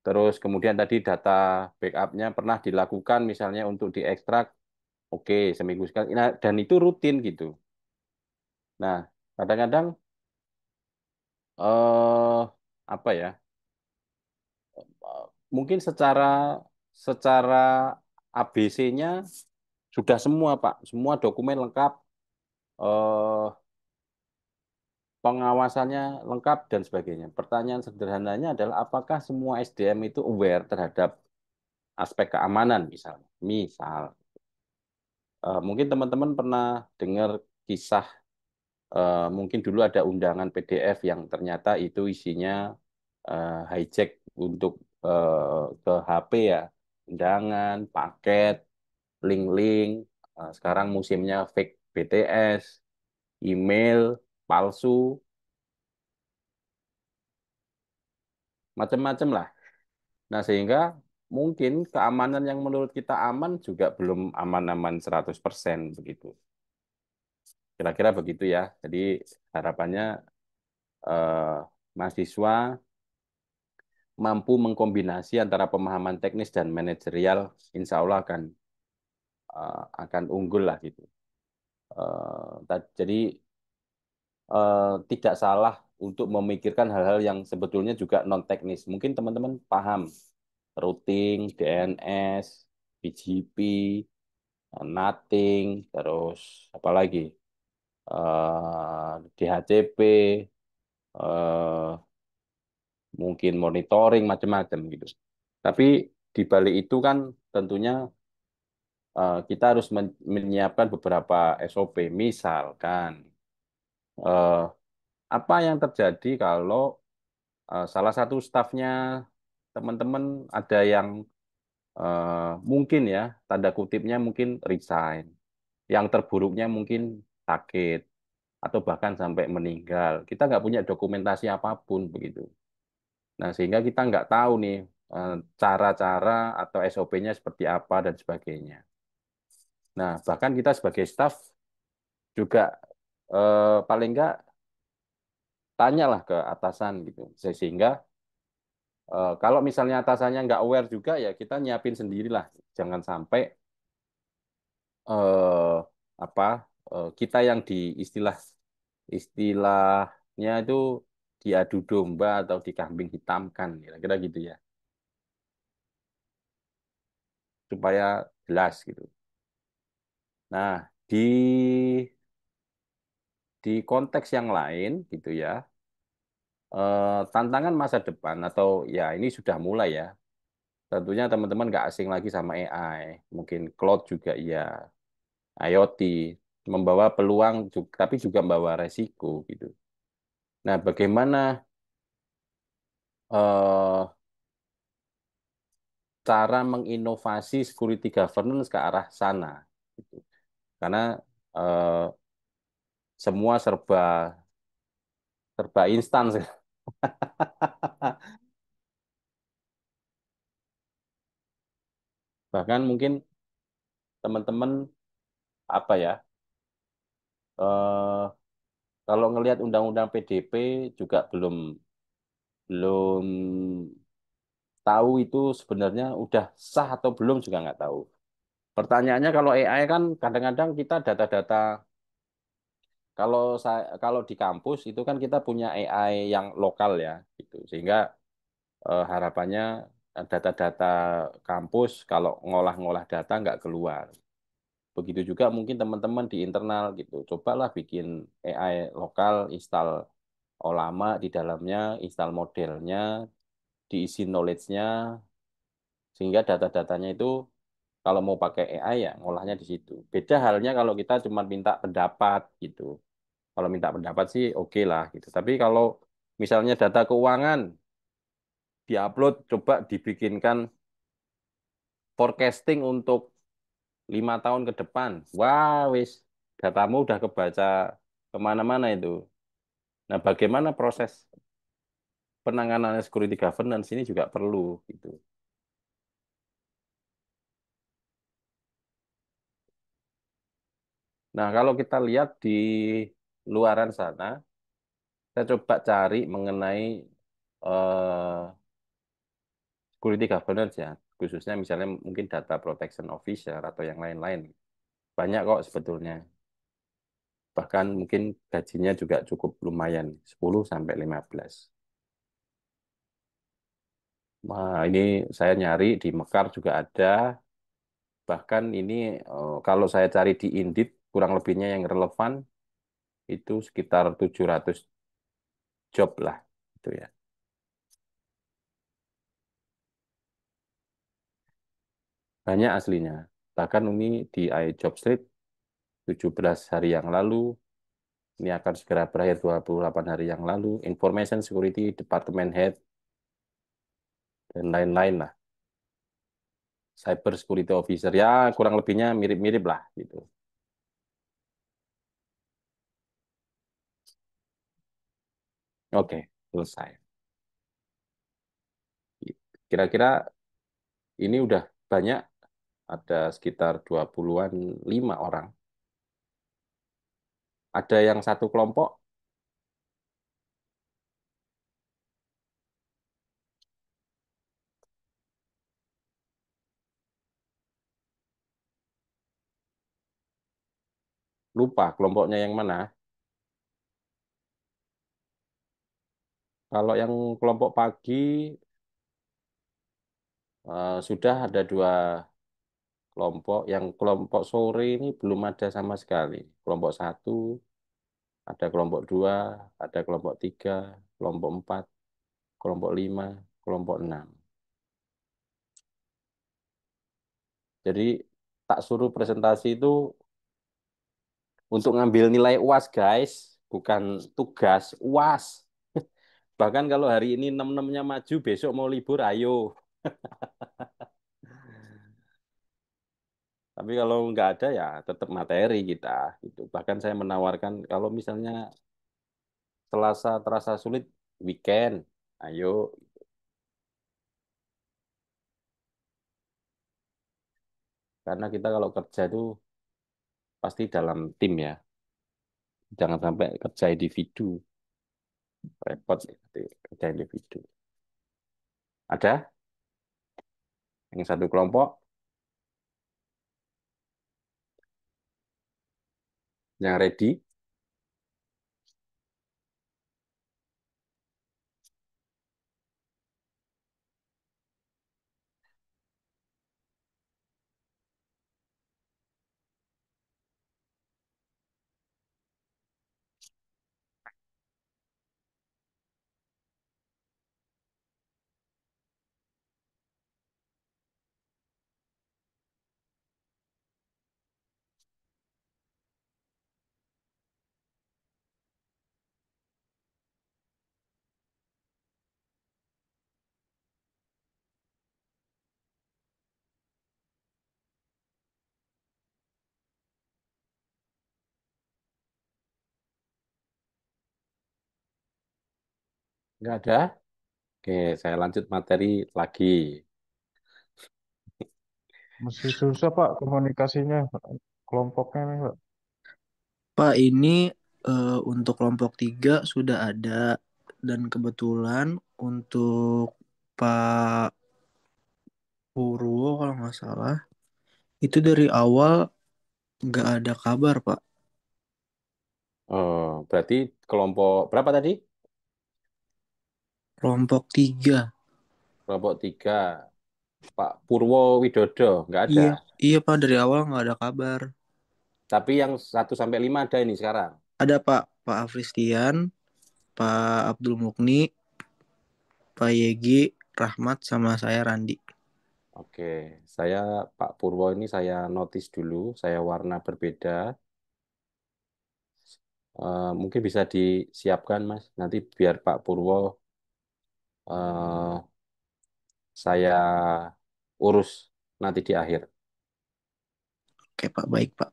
Terus kemudian tadi data backupnya pernah dilakukan misalnya untuk diekstrak, oke, seminggu sekali. Nah, dan itu rutin gitu. Nah, kadang-kadang eh apa ya? Mungkin secara secara ABC-nya sudah semua, Pak. Semua dokumen lengkap, eh pengawasannya lengkap dan sebagainya. Pertanyaan sederhananya adalah apakah semua SDM itu aware terhadap aspek keamanan misalnya. Misal, mungkin teman-teman pernah dengar kisah mungkin dulu ada undangan PDF yang ternyata itu isinya hijack untuk ke HP ya, undangan, paket, link-link, sekarang musimnya fake BTS, email palsu, macam-macam lah. Nah, sehingga mungkin keamanan yang menurut kita aman juga belum aman-aman 100% begitu. Kira-kira begitu ya. Jadi harapannya eh, mahasiswa mampu mengkombinasi antara pemahaman teknis dan manajerial, insya Allah akan unggul lah gitu. Jadi tidak salah untuk memikirkan hal-hal yang sebetulnya juga non teknis. Mungkin teman-teman paham routing, DNS, BGP, NATing, terus apa lagi? DHCP, eh, mungkin monitoring macam-macam gitu. Tapi di balik itu kan tentunya kita harus menyiapkan beberapa SOP. Misalkan eh, apa yang terjadi kalau salah satu stafnya teman-teman ada yang mungkin ya tanda kutipnya mungkin resign, yang terburuknya mungkin sakit atau bahkan sampai meninggal. Kita nggak punya dokumentasi apapun begitu. Nah, sehingga kita nggak tahu nih eh, cara-cara atau SOP-nya seperti apa dan sebagainya. Nah, bahkan kita sebagai staff juga paling nggak tanyalah ke atasan gitu. Sehingga kalau misalnya atasannya nggak aware juga ya kita nyiapin sendirilah. Jangan sampai eh, apa kita yang di istilahnya itu diadu domba atau dikambing hitamkan kira-kira gitu ya. Supaya jelas gitu. Nah, di konteks yang lain gitu ya, tantangan masa depan atau ya ini sudah mulai ya. Tentunya teman-teman nggak asing lagi sama AI, mungkin cloud juga ya, IoT membawa peluang tapi juga membawa resiko gitu. Nah, bagaimana eh, cara menginovasi security governance ke arah sana? Gitu. Karena eh, semua serba serba instan. Bahkan mungkin teman-teman apa ya eh, kalau ngelihat undang-undang PDP juga belum belum tahu itu sebenarnya udah sah atau belum juga nggak tahu. Pertanyaannya kalau AI kan kadang-kadang kita data-data kalau di kampus itu kan kita punya AI yang lokal ya gitu. Sehingga harapannya data-data kampus kalau ngolah-ngolah data nggak keluar. Begitu juga mungkin teman-teman di internal gitu. Cobalah bikin AI lokal, install Olama di dalamnya, install modelnya, diisi knowledge-nya, sehingga data-datanya itu kalau mau pakai AI ya ngolahnya di situ. Beda halnya kalau kita cuma minta pendapat gitu. Kalau minta pendapat sih oke lah gitu. Tapi kalau misalnya data keuangan diupload, coba dibikinkan forecasting untuk 5 tahun ke depan. Wah, wis datamu udah kebaca kemana-mana itu. Nah, bagaimana proses penanganan security governance ini juga perlu gitu. Nah, kalau kita lihat di luaran sana, saya coba cari mengenai eh, security governance ya, khususnya misalnya mungkin data protection officer atau yang lain-lain. Banyak kok sebetulnya. Bahkan mungkin gajinya juga cukup lumayan, 10 sampai 15. Nah, ini saya nyari di Mekar juga ada. Bahkan ini kalau saya cari di Indeed, kurang lebihnya yang relevan itu sekitar 700 job lah. Itu ya. Banyak aslinya. Bahkan ini di iJobstreet 17 hari yang lalu, ini akan segera berakhir 28 hari yang lalu, Information Security Department Head, dan lain-lain lah. Cyber Security Officer, ya kurang lebihnya mirip-mirip lah gitu. Oke, selesai. Kira-kira Ini udah banyak, ada sekitar 20-an 5 orang. Ada yang satu kelompok, lupa kelompoknya yang mana. Kalau yang kelompok pagi sudah ada 2 kelompok. Yang kelompok sore ini belum ada sama sekali. Kelompok 1, ada kelompok 2, ada kelompok 3, kelompok 4, kelompok 5, kelompok 6. Jadi tak suruh presentasi itu untuk ngambil nilai UAS, guys. Bukan tugas, UAS. Bahkan kalau hari ini 6-6-nya maju, besok mau libur, ayo. Tapi kalau nggak ada ya tetap materi kita. Gitu. Bahkan saya menawarkan kalau misalnya Selasa terasa sulit, weekend, ayo. Karena kita kalau kerja itu pasti dalam tim ya. Jangan sampai kerja individu. Repot nanti kerja individu. Ada yang satu kelompok yang ready. Nggak ada. Oke, saya lanjut materi lagi. Masih susah Pak komunikasinya kelompoknya nih Pak. Pak, ini untuk kelompok 3 sudah ada dan kebetulan untuk Pak Purwo kalau nggak salah itu dari awal nggak ada kabar Pak. Oh, berarti kelompok berapa tadi? Kelompok 3. Kelompok 3, Pak Purwo Widodo, nggak ada. Iya, iya Pak, dari awal nggak ada kabar. Tapi yang 1 sampai 5 ada ini sekarang. Ada Pak, Pak Afristian, Pak Abdul Mukni, Pak Yegi, Rahmat sama saya Randi. Oke, saya Pak Purwo ini saya notice dulu, saya warna berbeda. Mungkin bisa disiapkan, Mas. Nanti biar Pak Purwo eh, saya urus nanti di akhir. Oke Pak, baik Pak.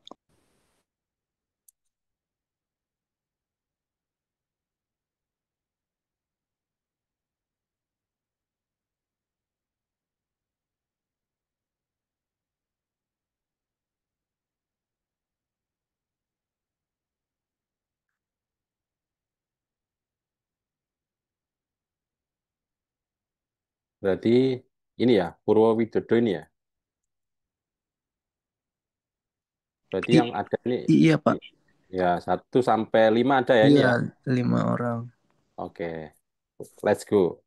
Berarti ini ya, Purwo Widodo ini ya. Berarti I- yang ada ini iya Pak, i- ya 1 sampai 5 ada ya ini iya ya. 5 orang. Oke, let's go.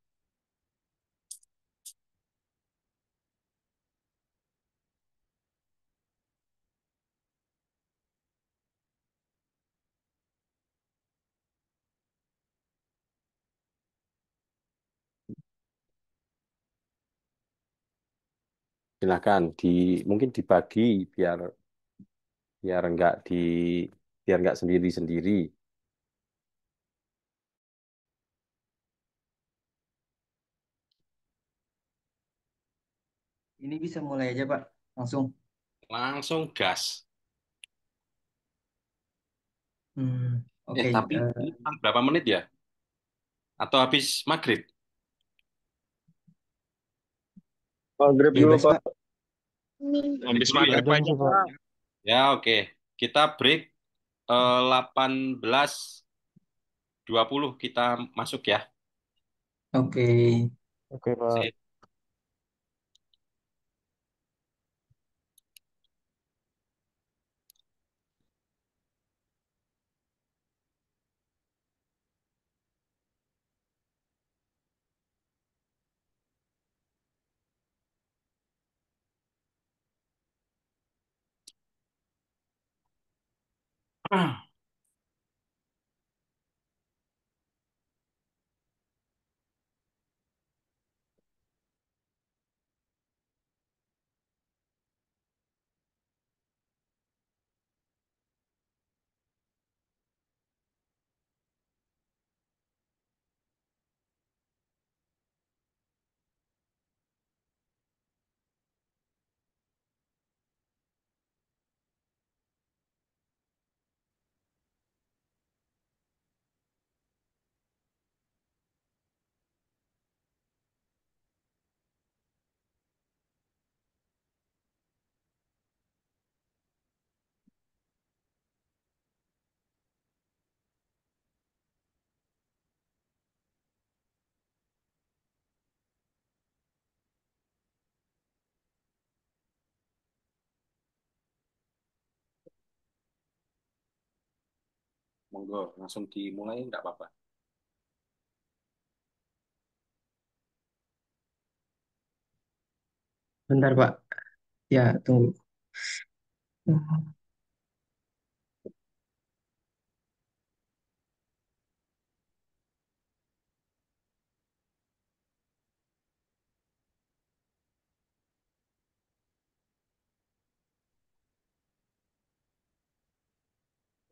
Silakan mungkin dibagi biar biar nggak di biar nggak sendiri-sendiri. Ini bisa mulai aja, Pak. Langsung. Langsung gas. Oke. Tapi ini berapa menit ya? Atau habis maghrib? Maghrib dulu, Bebas, Pak. Pak. Habis Dulu ya. maghrib Adem aja, sih, Pak. Pak. Ya, oke. Kita break 18.20 kita masuk ya. Oke. Oke, Pak. Sip. Monggo, langsung dimulai nggak apa-apa. Bentar, Pak. Ya, tunggu.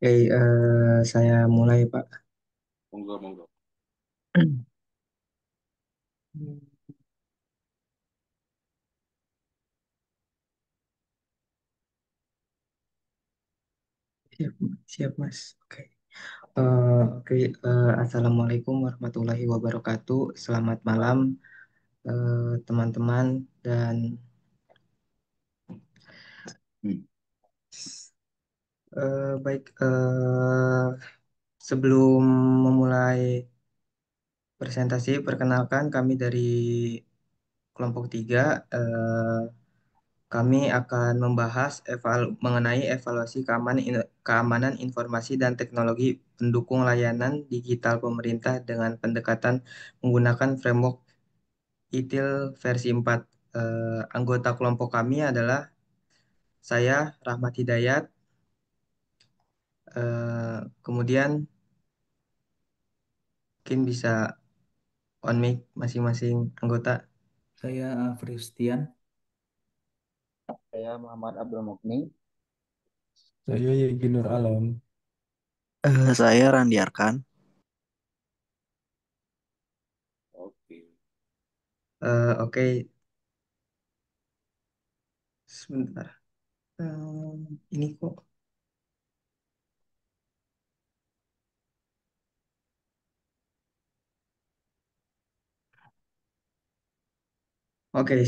Oke, saya mulai, Pak. Monggo, monggo. Siap, siap, Mas. Oke. Oke, Assalamualaikum warahmatullahi wabarakatuh. Selamat malam, teman-teman. Dan baik, sebelum memulai presentasi, perkenalkan kami dari kelompok 3. Kami akan membahas mengenai evaluasi keamanan informasi dan teknologi pendukung layanan digital pemerintah dengan pendekatan menggunakan framework ITIL versi 4. Anggota kelompok kami adalah saya, Rahmat Hidayat, kemudian mungkin bisa on mic masing-masing anggota. Saya Afristian. Saya Muhammad Abdul Mukni. Saya Yegi Nur Alam. Saya Randi Arkan. Oke. Oke, sebentar. Ini kok. Oke,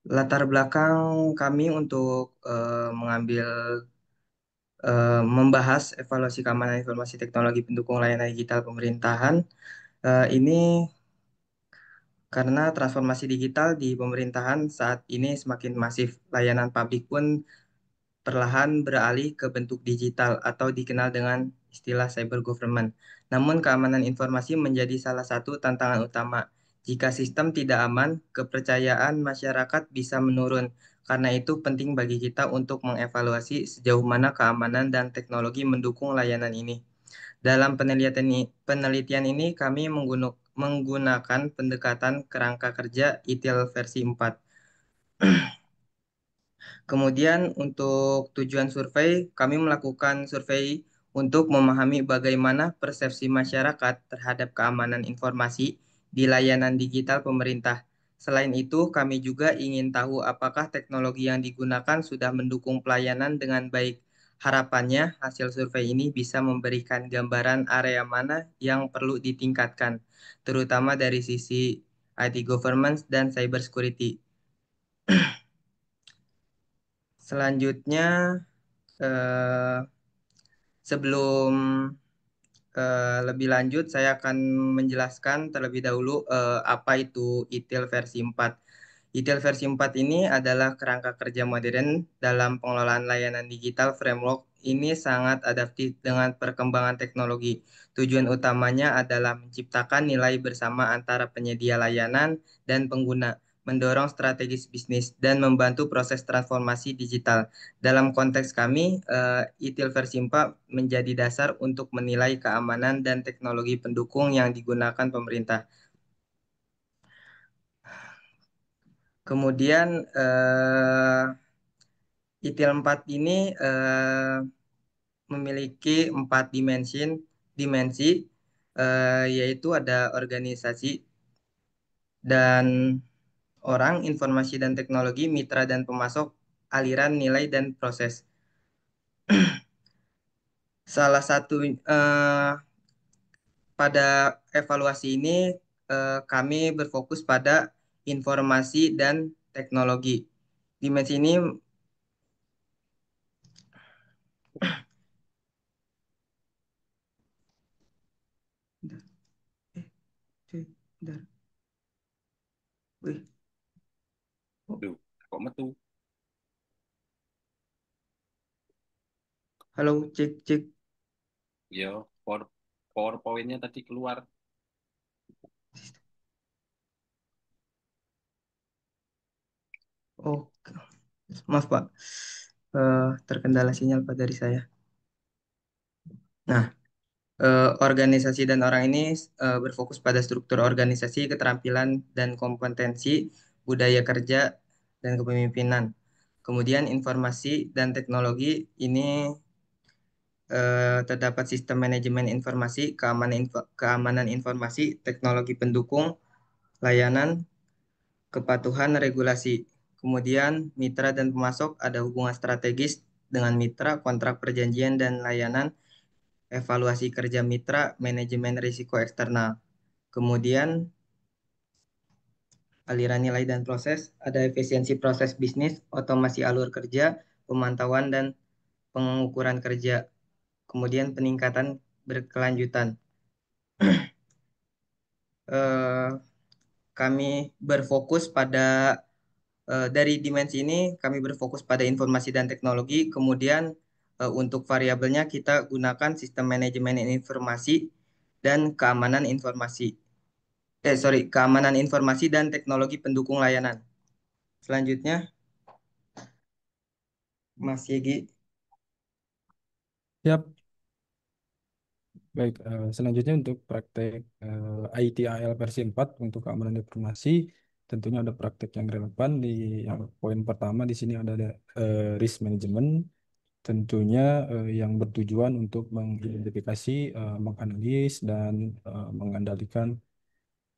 latar belakang kami untuk membahas evaluasi keamanan informasi teknologi pendukung layanan digital pemerintahan. Ini karena transformasi digital di pemerintahan saat ini semakin masif, layanan publik pun perlahan beralih ke bentuk digital atau dikenal dengan istilah cyber government. Namun keamanan informasi menjadi salah satu tantangan utama. Jika sistem tidak aman, kepercayaan masyarakat bisa menurun. Karena itu penting bagi kita untuk mengevaluasi sejauh mana keamanan dan teknologi mendukung layanan ini. Dalam penelitian ini kami menggunakan pendekatan kerangka kerja ITIL versi 4. Kemudian untuk tujuan survei, kami melakukan survei untuk memahami bagaimana persepsi masyarakat terhadap keamanan informasi di layanan digital pemerintah. Selain itu, kami juga ingin tahu apakah teknologi yang digunakan sudah mendukung pelayanan dengan baik. Harapannya, hasil survei ini bisa memberikan gambaran area mana yang perlu ditingkatkan, terutama dari sisi IT governance, dan cyber security. Selanjutnya, eh, sebelum lebih lanjut, saya akan menjelaskan terlebih dahulu apa itu ITIL versi 4. ITIL versi 4 ini adalah kerangka kerja modern dalam pengelolaan layanan digital framework. Ini sangat adaptif dengan perkembangan teknologi. Tujuan utamanya adalah menciptakan nilai bersama antara penyedia layanan dan pengguna, mendorong strategis bisnis, dan membantu proses transformasi digital. Dalam konteks kami, ITIL versi 4 menjadi dasar untuk menilai keamanan dan teknologi pendukung yang digunakan pemerintah. Kemudian ITIL 4 ini memiliki 4 dimensi, yaitu ada organisasi dan orang, informasi dan teknologi, mitra dan pemasok, aliran, nilai, dan proses. Salah satu pada evaluasi ini kami berfokus pada informasi dan teknologi. Dimensi ini bentar. Wih, Tuh, kok metu? halo, cek cek. Ya, PowerPoint-nya tadi keluar. Oh, maaf Pak. Terkendala sinyal Pak dari saya. Nah, organisasi dan orang ini berfokus pada struktur organisasi, keterampilan dan kompetensi, budaya kerja, dan kepemimpinan. Kemudian informasi dan teknologi ini terdapat sistem manajemen informasi, keamanan informasi, teknologi pendukung, layanan, kepatuhan regulasi. Kemudian mitra dan pemasok ada hubungan strategis dengan mitra, kontrak perjanjian dan layanan, evaluasi kerja mitra, manajemen risiko eksternal. Kemudian aliran nilai dan proses, ada efisiensi proses bisnis, otomasi alur kerja, pemantauan dan pengukuran kerja. Kemudian peningkatan berkelanjutan. Eh, Kami berfokus pada dari dimensi ini kami berfokus pada informasi dan teknologi. Kemudian untuk variabelnya kita gunakan sistem manajemen informasi dan keamanan informasi. Keamanan informasi dan teknologi pendukung layanan. Selanjutnya, Mas Yegi. Siap. Baik, selanjutnya untuk praktek ITIL versi 4 untuk keamanan informasi, tentunya ada praktek yang relevan di yang poin pertama di sini ada risk management, tentunya yang bertujuan untuk mengidentifikasi, menganalisis dan mengendalikan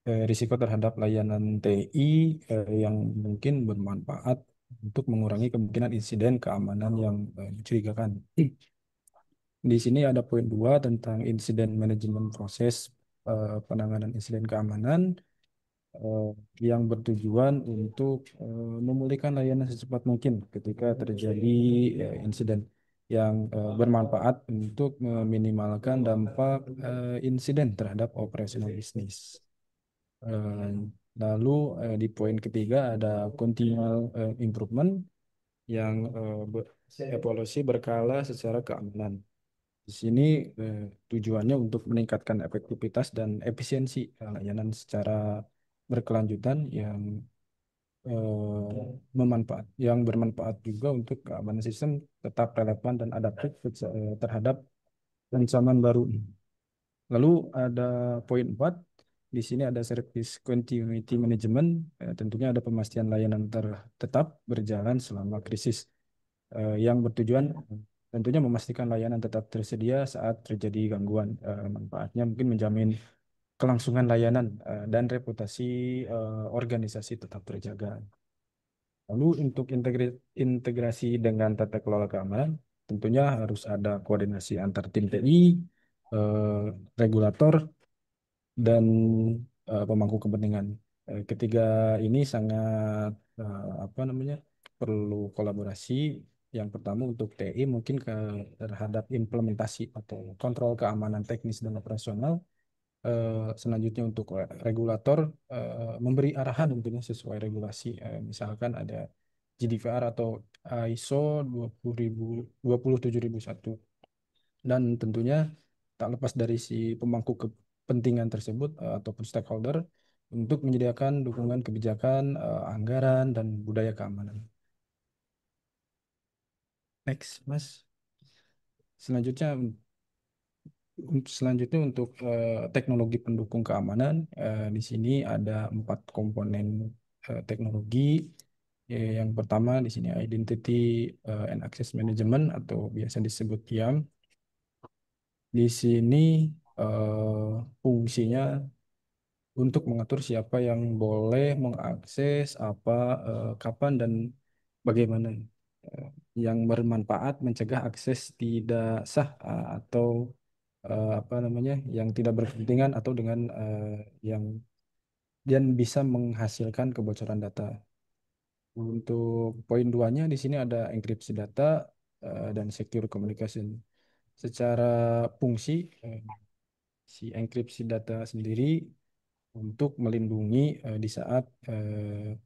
risiko terhadap layanan TI yang mungkin bermanfaat untuk mengurangi kemungkinan insiden keamanan yang mencurigakan. Di sini ada poin 2 tentang insiden manajemen proses penanganan insiden keamanan eh, yang bertujuan untuk memulihkan layanan secepat mungkin ketika terjadi insiden yang bermanfaat untuk meminimalkan dampak insiden terhadap operasional bisnis. Eh, Lalu di poin ketiga ada continual improvement yang evaluasi berkala secara keamanan. Di sini tujuannya untuk meningkatkan efektivitas dan efisiensi layanan secara berkelanjutan yang bermanfaat juga untuk keamanan sistem tetap relevan dan adaptif terhadap ancaman baru. Lalu ada poin 4, di sini ada service continuity management, tentunya ada pemastian layanan tetap berjalan selama krisis yang bertujuan tentunya memastikan layanan tetap tersedia saat terjadi gangguan. Manfaatnya mungkin menjamin kelangsungan layanan dan reputasi organisasi tetap terjaga. Lalu untuk integrasi dengan tata kelola keamanan, tentunya harus ada koordinasi antar tim TI, regulator, dan pemangku kepentingan. Ketiga ini sangat apa namanya perlu kolaborasi. Yang pertama untuk TI mungkin terhadap implementasi atau kontrol keamanan teknis dan operasional. Selanjutnya untuk regulator memberi arahan tentunya sesuai regulasi. Misalkan ada GDPR atau ISO 27001 dan tentunya tak lepas dari si pemangku kepentingan tersebut ataupun stakeholder untuk menyediakan dukungan kebijakan, anggaran dan budaya keamanan. Next, Mas. Selanjutnya Selanjutnya untuk teknologi pendukung keamanan, di sini ada 4 komponen teknologi. Yang pertama di sini Identity and Access Management atau biasa disebut IAM. Di sini fungsinya untuk mengatur siapa yang boleh mengakses apa, kapan dan bagaimana. Eh, yang bermanfaat mencegah akses tidak sah atau apa namanya yang tidak berkepentingan atau dengan yang dan bisa menghasilkan kebocoran data. Untuk poin duanya di sini ada enkripsi data dan secure communication. Secara fungsi si enkripsi data sendiri untuk melindungi di saat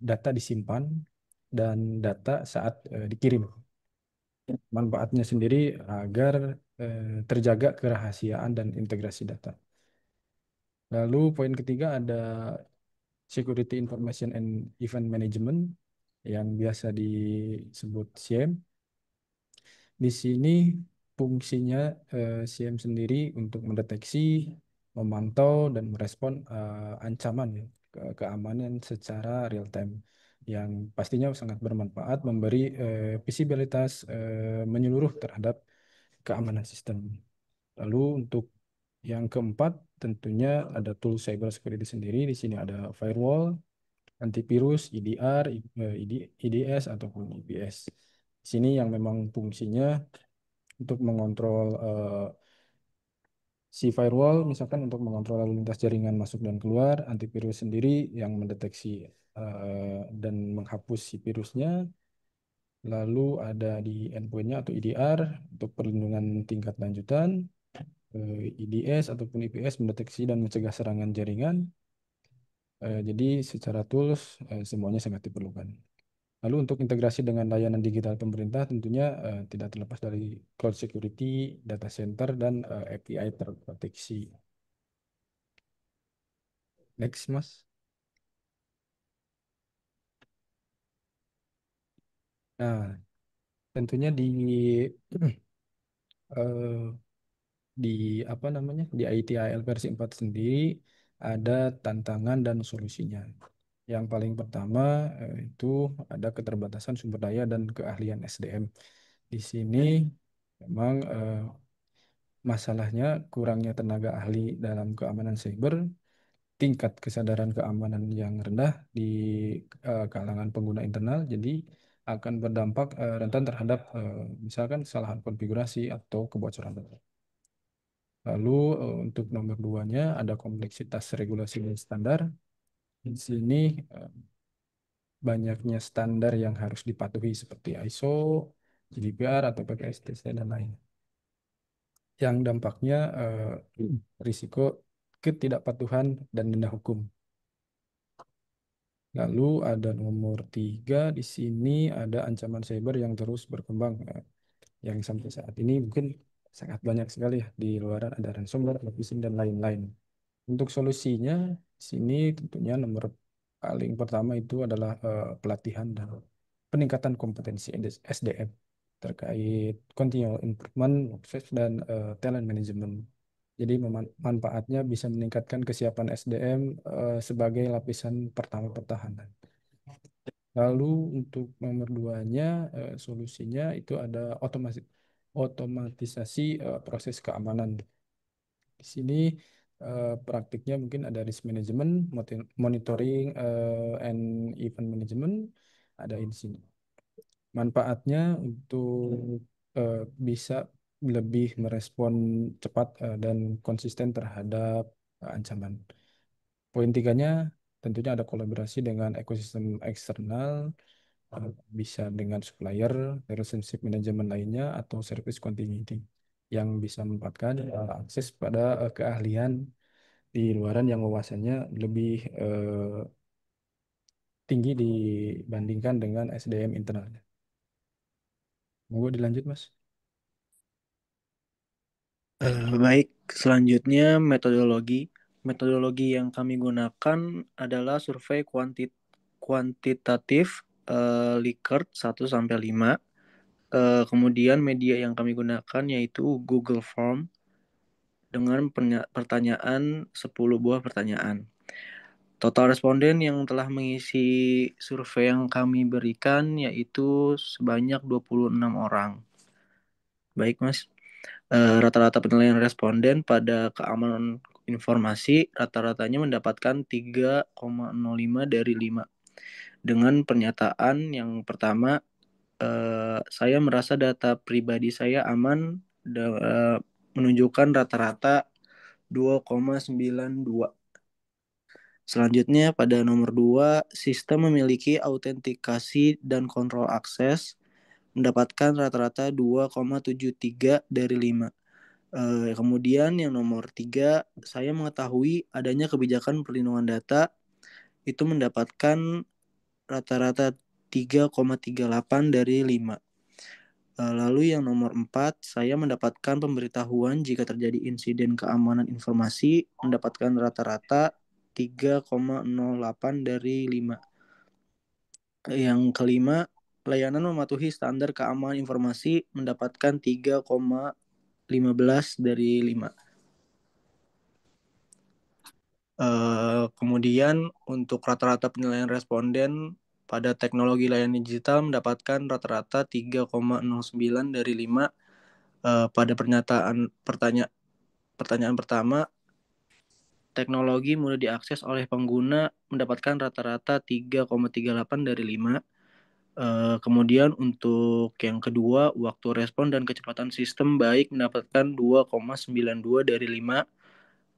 data disimpan dan data saat dikirim. Manfaatnya sendiri agar terjaga kerahasiaan dan integrasi data. Lalu poin ketiga ada Security Information and Event Management yang biasa disebut SIEM. Di sini fungsinya SIEM sendiri untuk mendeteksi, memantau dan merespon ancaman ya, keamanan secara real time yang pastinya sangat bermanfaat memberi visibilitas menyeluruh terhadap keamanan sistem. Lalu untuk yang keempat tentunya ada tool cyber security sendiri. Di sini ada firewall, antivirus, EDR, IDS ataupun IPS. Di sini yang memang fungsinya untuk mengontrol si firewall misalkan untuk mengontrol lalu lintas jaringan masuk dan keluar, antivirus sendiri yang mendeteksi dan menghapus si virusnya. Lalu ada di endpointnya atau EDR untuk perlindungan tingkat lanjutan, IDS ataupun IPS mendeteksi dan mencegah serangan jaringan. Jadi secara tools semuanya sangat diperlukan. Lalu untuk integrasi dengan layanan digital pemerintah tentunya tidak terlepas dari cloud security, data center, dan API terproteksi. Next, Mas. Nah, tentunya eh, di apa namanya di ITIL versi 4 sendiri ada tantangan dan solusinya. Yang paling pertama itu ada keterbatasan sumber daya dan keahlian SDM. Di sini memang masalahnya kurangnya tenaga ahli dalam keamanan cyber, tingkat kesadaran keamanan yang rendah di kalangan pengguna internal, jadi akan berdampak rentan terhadap misalkan kesalahan konfigurasi atau kebocoran data. Lalu untuk nomor duanya ada kompleksitas regulasi dan standar. Di sini banyaknya standar yang harus dipatuhi seperti ISO, GDPR atau PKI-STC dan lain. Yang dampaknya risiko ketidakpatuhan dan denda hukum. Lalu ada nomor 3 di sini ada ancaman cyber yang terus berkembang, yang sampai saat ini mungkin sangat banyak sekali ya di luaran ada ransomware, phishing dan lain-lain. Untuk solusinya di sini tentunya nomor paling pertama itu adalah pelatihan dan peningkatan kompetensi SDM terkait continual improvement, proses dan talent management. Jadi manfaatnya bisa meningkatkan kesiapan SDM sebagai lapisan pertama pertahanan. Lalu untuk nomor duanya solusinya itu ada otomatisasi proses keamanan. Di sini praktiknya mungkin ada risk management, monitoring, and event management ada di sini. Manfaatnya untuk bisa lebih merespon cepat dan konsisten terhadap ancaman. Poin tiganya tentunya ada kolaborasi dengan ekosistem eksternal, bisa dengan supplier, relationship management lainnya, atau service continuity yang bisa memanfaatkan akses pada keahlian di luaran yang wawasannya lebih tinggi dibandingkan dengan SDM internalnya. Mau dilanjut, Mas? Baik, selanjutnya metodologi. Metodologi yang kami gunakan adalah survei kuantitatif Likert 1 sampai 5. Kemudian media yang kami gunakan yaitu Google Form dengan pertanyaan 10 buah pertanyaan. Total responden yang telah mengisi survei yang kami berikan yaitu sebanyak 26 orang. Baik, Mas. Rata-rata penilaian responden pada keamanan informasi rata-ratanya mendapatkan 3,05 dari 5. Dengan pernyataan yang pertama, saya merasa data pribadi saya aman, menunjukkan rata-rata 2,92. Selanjutnya pada nomor 2, sistem memiliki autentikasi dan kontrol akses, mendapatkan rata-rata 2,73 dari 5. Kemudian yang nomor 3, saya mengetahui adanya kebijakan perlindungan data, itu mendapatkan rata-rata 3,38 dari 5. Lalu yang nomor 4, saya mendapatkan pemberitahuan jika terjadi insiden keamanan informasi, mendapatkan rata-rata 3,08 dari 5. Yang kelima, layanan mematuhi standar keamanan informasi, mendapatkan 3,15 dari 5. Kemudian untuk rata-rata penilaian responden pada teknologi layanan digital mendapatkan rata-rata 3,09 dari 5. Pada pertanyaan pertama, teknologi mudah diakses oleh pengguna mendapatkan rata-rata 3,38 dari 5. Kemudian untuk yang kedua, waktu respon dan kecepatan sistem baik mendapatkan 2,92 dari 5.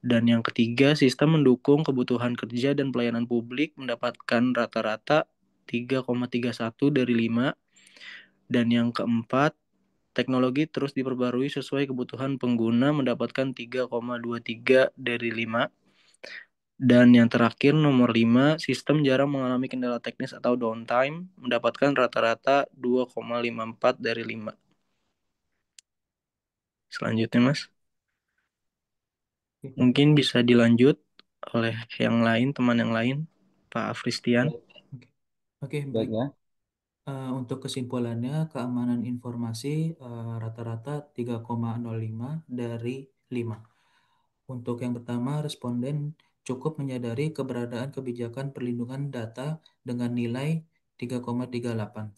Dan yang ketiga, sistem mendukung kebutuhan kerja dan pelayanan publik mendapatkan rata-rata 3,31 dari 5. Dan yang keempat, teknologi terus diperbarui sesuai kebutuhan pengguna mendapatkan 3,23 dari 5. Dan yang terakhir nomor 5, sistem jarang mengalami kendala teknis atau downtime mendapatkan rata-rata 2,54 dari 5. Selanjutnya, Mas. Mungkin bisa dilanjut oleh yang lain, teman yang lain, Pak Afristian. Oke, baik. Untuk kesimpulannya, keamanan informasi rata-rata 3,05 dari 5. Untuk yang pertama, responden cukup menyadari keberadaan kebijakan perlindungan data dengan nilai 3,38.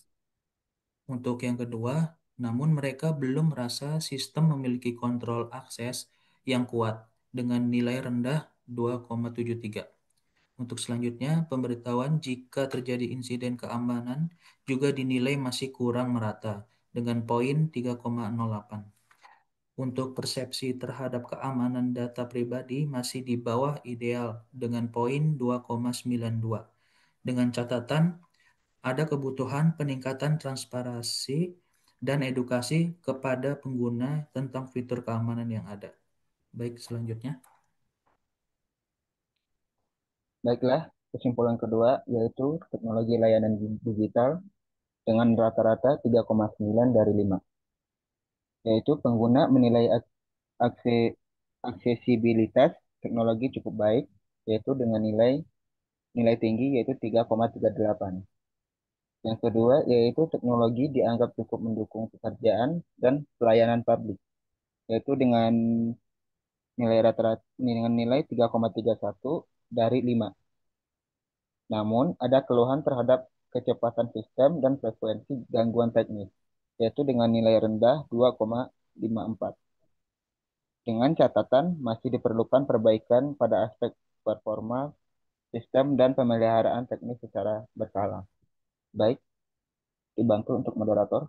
Untuk yang kedua, namun mereka belum merasa sistem memiliki kontrol akses yang kuat dengan nilai rendah 2,73. Untuk selanjutnya, pemberitahuan jika terjadi insiden keamanan juga dinilai masih kurang merata dengan poin 3,08. Untuk persepsi terhadap keamanan data pribadi masih di bawah ideal dengan poin 2,92. Dengan catatan, ada kebutuhan peningkatan transparansi dan edukasi kepada pengguna tentang fitur keamanan yang ada. Baik, selanjutnya. Baiklah, kesimpulan kedua yaitu teknologi layanan digital dengan rata-rata 3,9 dari 5. Yaitu pengguna menilai aksesibilitas teknologi cukup baik, yaitu dengan nilai tinggi yaitu 3,38. Yang kedua yaitu teknologi dianggap cukup mendukung pekerjaan dan pelayanan publik, yaitu dengan nilai rata-rata dengan nilai 3,31 dari 5. Namun, ada keluhan terhadap kecepatan sistem dan frekuensi gangguan teknis, yaitu dengan nilai rendah 2,54. Dengan catatan masih diperlukan perbaikan pada aspek performa sistem dan pemeliharaan teknis secara berkala. Baik, dibantu untuk moderator.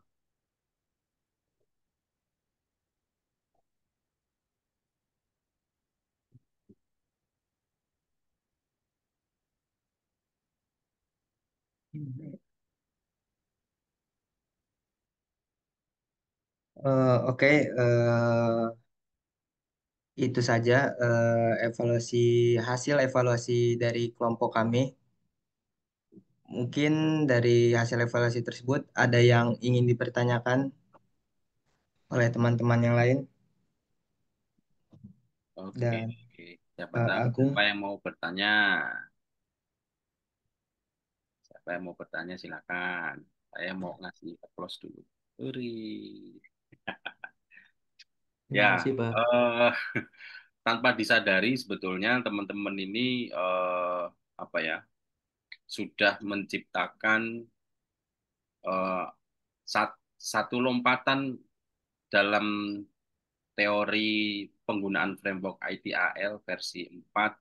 Oke, itu saja evaluasi hasil evaluasi dari kelompok kami. Mungkin dari hasil evaluasi tersebut ada yang ingin dipertanyakan oleh teman-teman yang lain Oke, dan oke. Siapa Agung. yang mau bertanya? Siapa yang mau bertanya silakan. Saya mau ngasih applause dulu. Uri. Terima Ya, kasih, Pak. tanpa disadari sebetulnya teman-teman ini apa ya sudah menciptakan eh, satu lompatan dalam teori penggunaan framework ITAL versi 4,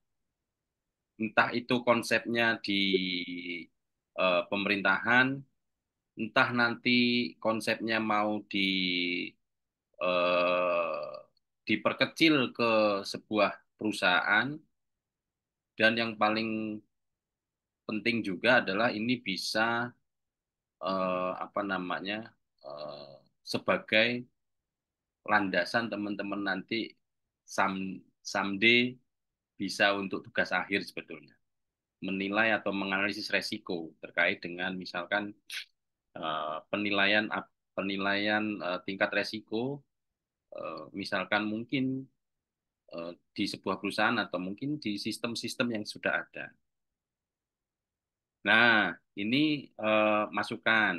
entah itu konsepnya di pemerintahan, entah nanti konsepnya mau eh, diperkecil ke sebuah perusahaan, dan yang paling penting juga adalah ini bisa apa namanya eh, sebagai landasan teman-teman nanti someday bisa untuk tugas akhir sebetulnya menilai atau menganalisis resiko terkait dengan misalkan penilaian penilaian tingkat resiko misalkan mungkin di sebuah perusahaan atau mungkin di sistem-sistem yang sudah ada. Nah, ini masukan,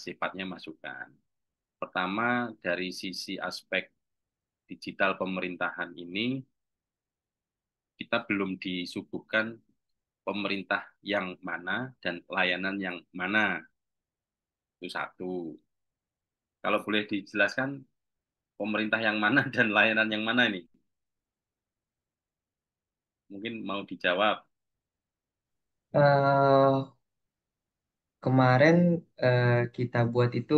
sifatnya masukan. Pertama, dari sisi aspek digital pemerintahan ini, kita belum disuguhkan pemerintah yang mana dan layanan yang mana. Itu satu. Kalau boleh dijelaskan, pemerintah yang mana dan layanan yang mana ini? Mungkin mau dijawab. Eh, Kemarin kita buat itu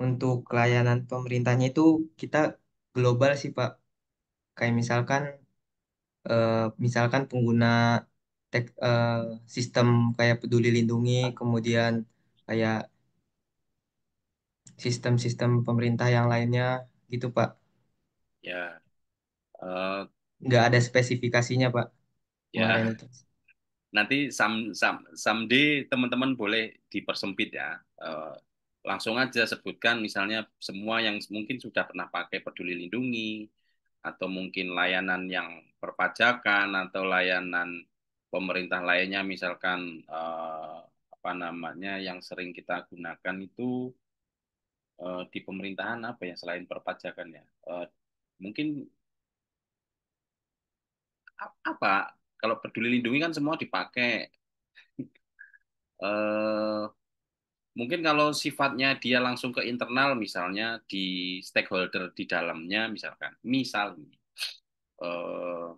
untuk layanan pemerintahnya itu kita global sih Pak. Kayak misalkan pengguna eh, sistem kayak Peduli Lindungi, kemudian kayak sistem-sistem pemerintah yang lainnya gitu Pak. Ya, eh, Nggak ada spesifikasinya Pak kemarin ya. itu. Nanti someday teman-teman boleh dipersempit ya. Eh, Langsung aja sebutkan misalnya semua yang mungkin sudah pernah pakai Peduli Lindungi, atau mungkin layanan yang perpajakan, atau layanan pemerintah lainnya, misalkan apa namanya yang sering kita gunakan itu di pemerintahan apa ya selain perpajakan ya. Mungkin apa, kalau Peduli Lindungi kan semua dipakai. Eh, Mungkin kalau sifatnya dia langsung ke internal, misalnya di stakeholder di dalamnya, eh,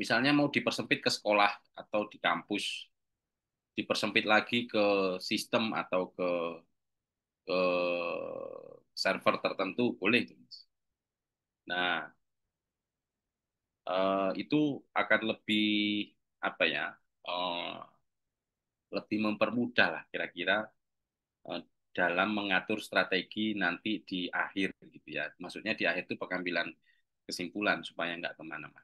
misalnya mau dipersempit ke sekolah atau di kampus, dipersempit lagi ke sistem atau ke server tertentu, boleh itu, Mas. Nah, itu akan lebih apa ya, eh, lebih mempermudah lah kira-kira eh, dalam mengatur strategi nanti di akhir gitu ya. Maksudnya di akhir itu pengambilan kesimpulan supaya nggak kemana-mana.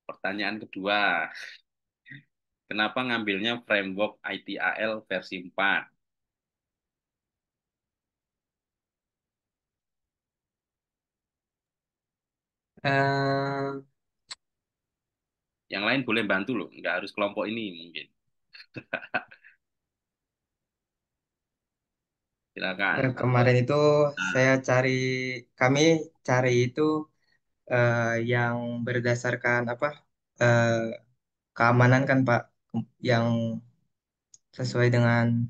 Pertanyaan kedua, kenapa ngambilnya framework ITAL versi 4? Eh, Yang lain boleh bantu loh, nggak harus kelompok ini mungkin. Silakan. Kemarin itu Nah, saya kami cari itu eh, yang berdasarkan eh, keamanan kan Pak, yang sesuai dengan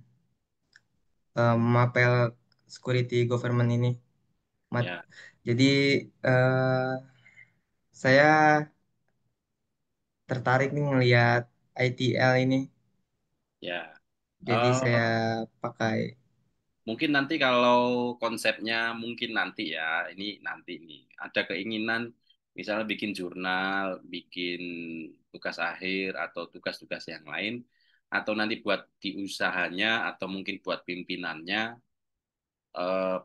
mapel security government ini. Mat- ya, Jadi eh, saya tertarik nih ngelihat ITL ini. ya. Jadi saya Eh, pakai. Mungkin nanti kalau konsepnya mungkin nanti ya, ini nanti nih ada keinginan misalnya bikin jurnal, bikin tugas akhir atau tugas-tugas yang lain, atau nanti buat di usahanya atau mungkin buat pimpinannya,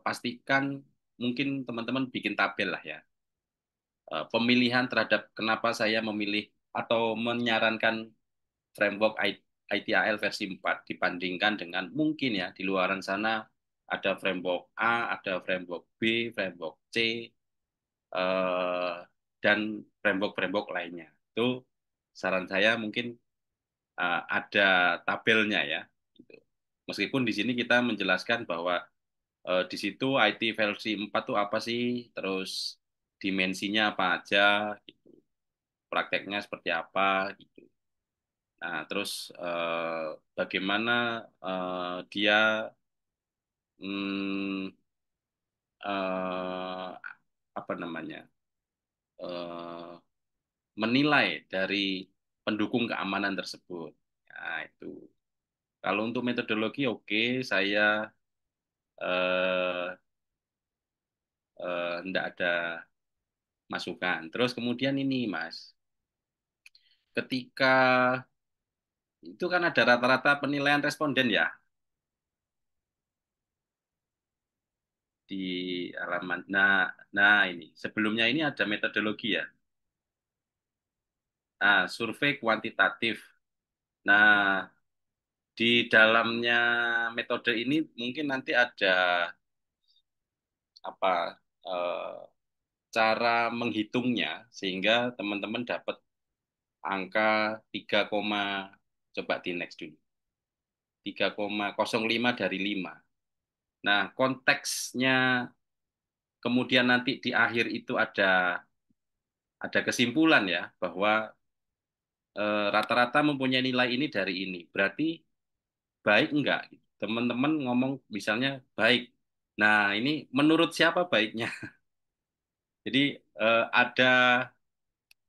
pastikan mungkin teman-teman bikin tabel lah ya. Pemilihan terhadap kenapa saya memilih atau menyarankan framework ITIL versi 4 dibandingkan dengan mungkin ya di luaran sana ada framework A, ada framework B, framework C, eh, dan framework-framework lainnya. Itu saran saya mungkin ada tabelnya ya. Gitu. Meskipun di sini kita menjelaskan bahwa di situ IT versi 4 itu apa sih, terus dimensinya apa aja, gitu. Prakteknya seperti apa, gitu. Nah, terus bagaimana dia hmm, eh, apa namanya eh, menilai dari pendukung keamanan tersebut. Nah, itu. Kalau untuk metodologi, oke, saya eh, tidak ada masukan. Terus kemudian ini, Mas, ketika itu kan ada rata-rata penilaian responden ya di halaman. Nah ini sebelumnya ini ada metodologi ya. Nah, survei kuantitatif. Nah, di dalamnya metode ini mungkin nanti ada apa eh, cara menghitungnya sehingga teman-teman dapat angka 3, coba di next dulu. 3,05 dari 5. Nah, konteksnya kemudian nanti di akhir itu ada kesimpulan ya bahwa rata-rata mempunyai nilai ini dari ini. Berarti baik enggak? Teman-teman ngomong misalnya baik. Nah, ini menurut siapa baiknya? Jadi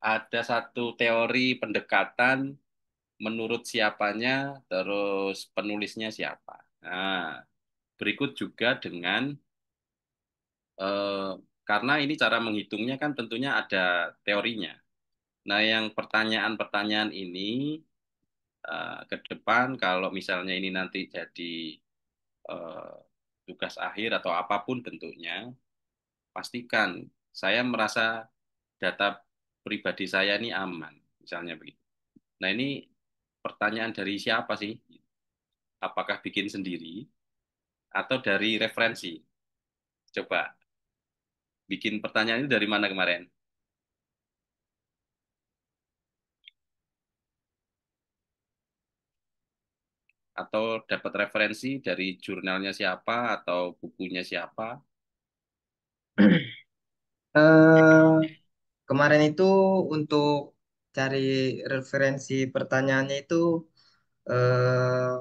ada satu teori pendekatan menurut siapanya, terus penulisnya siapa. Nah, berikut juga dengan eh, karena ini cara menghitungnya kan tentunya ada teorinya. Nah, yang pertanyaan-pertanyaan ini ke depan kalau misalnya ini nanti jadi eh, tugas akhir atau apapun bentuknya, pastikan saya merasa data pribadi saya ini aman, misalnya begitu. Nah, ini pertanyaan dari siapa sih? Apakah bikin sendiri atau dari referensi? Coba bikin pertanyaan itu dari mana kemarin? Atau dapat referensi dari jurnalnya siapa atau bukunya siapa? Eh, Kemarin itu untuk cari referensi pertanyaannya itu eh,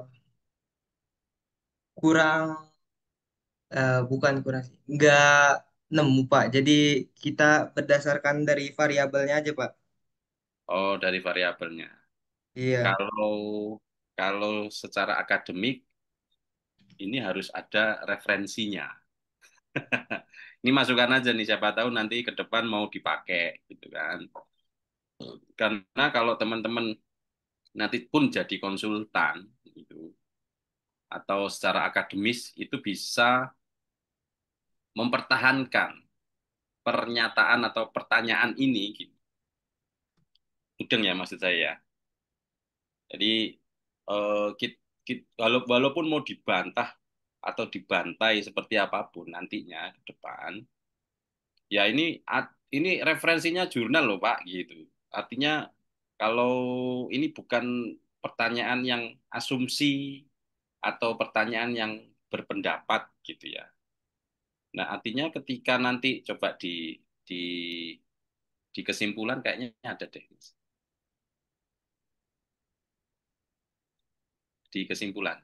kurang, bukan kurang sih, nggak nemu Pak. Jadi kita berdasarkan dari variabelnya aja Pak. Oh, dari variabelnya. Iya. Kalau kalau secara akademik ini harus ada referensinya. Ini masukan aja nih, siapa tahu nanti ke depan mau dipakai gitu kan. Karena kalau teman-teman nanti pun jadi konsultan gitu atau secara akademis itu bisa mempertahankan pernyataan atau pertanyaan ini gitu. Mudeng ya maksud saya ya. Jadi walaupun mau dibantah atau dibantai seperti apapun nantinya ke depan, ya ini referensinya jurnal loh Pak gitu. Artinya kalau ini bukan pertanyaan yang asumsi atau pertanyaan yang berpendapat gitu ya. Nah, artinya ketika nanti coba di di kesimpulan kayaknya ada deh. Di kesimpulan.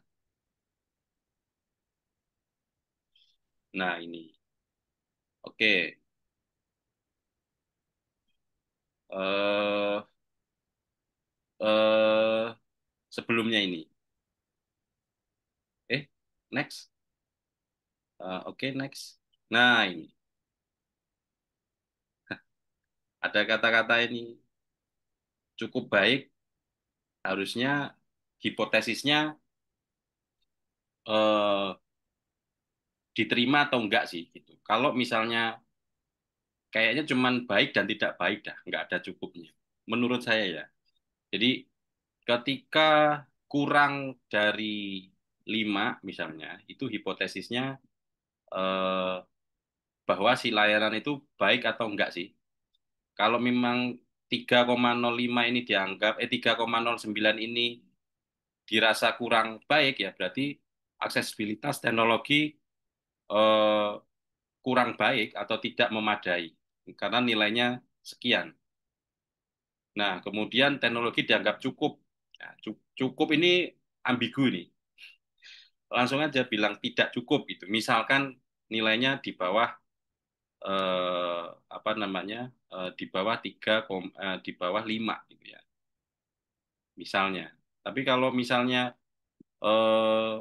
Nah, ini. Oke. Eh eh sebelumnya ini. Next. Oke, next. Nah, ini. Ada kata-kata ini. cukup baik, harusnya hipotesisnya eh, diterima atau enggak sih gitu. Kalau misalnya kayaknya cuman baik dan tidak baik dah, nggak ada cukupnya. Menurut saya ya. Jadi ketika kurang dari 5 misalnya, itu hipotesisnya eh, bahwa si layanan itu baik atau enggak sih. Kalau memang 3,05 ini dianggap, 3,09 ini dirasa kurang baik ya berarti aksesibilitas teknologi eh, kurang baik atau tidak memadai karena nilainya sekian. Nah, kemudian teknologi dianggap cukup. Nah, cukup ini ambigu nih. Langsung aja bilang tidak cukup gitu. Misalkan nilainya di bawah apa namanya? Di bawah 3, di bawah 5 gitu ya. Misalnya. Tapi kalau misalnya eh,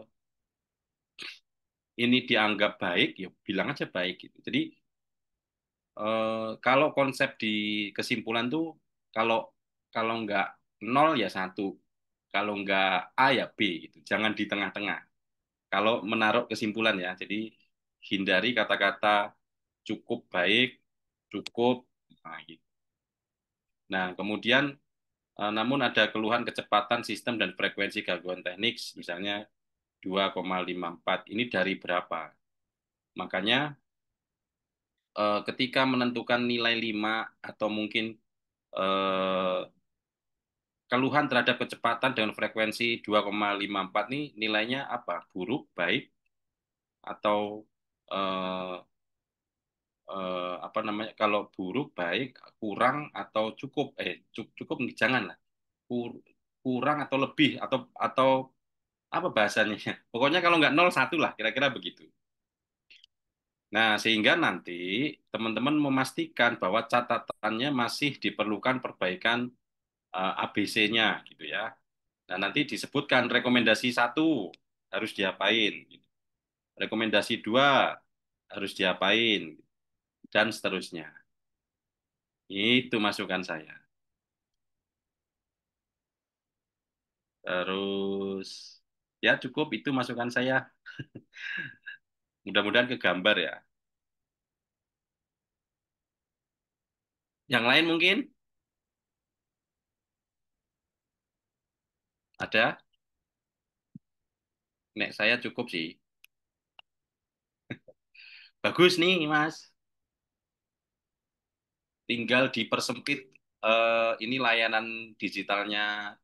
ini dianggap baik, ya bilang aja baik gitu. Jadi kalau konsep di kesimpulan tuh kalau kalau nggak nol ya satu, kalau nggak A ya B gitu. Jangan di tengah-tengah. Kalau menaruh kesimpulan ya, jadi hindari kata-kata cukup baik, cukup, nah, gitu. Nah, kemudian namun ada keluhan kecepatan sistem dan frekuensi gangguan teknik, misalnya 2,54. Ini dari berapa? Makanya ketika menentukan nilai 5 atau mungkin eh, keluhan terhadap kecepatan dengan frekuensi 2,54 nih nilainya apa? Buruk, baik, atau eh, apa namanya? Kalau buruk, baik, kurang atau cukup? Cukup jangan lah. Kurang atau lebih atau apa bahasanya? Pokoknya kalau nggak nol satu lah, kira-kira begitu. Nah, sehingga nanti teman-teman memastikan bahwa catatannya masih diperlukan perbaikan ABC-nya gitu ya. Nah, nanti disebutkan rekomendasi satu harus diapain, rekomendasi dua harus diapain, dan seterusnya. Itu masukan saya. Terus, ya cukup itu masukan saya. Mudah-mudahan kegambar ya. Yang lain mungkin ada? Nek saya cukup sih. Bagus nih, Mas. Tinggal dipersempit ini layanan digitalnya,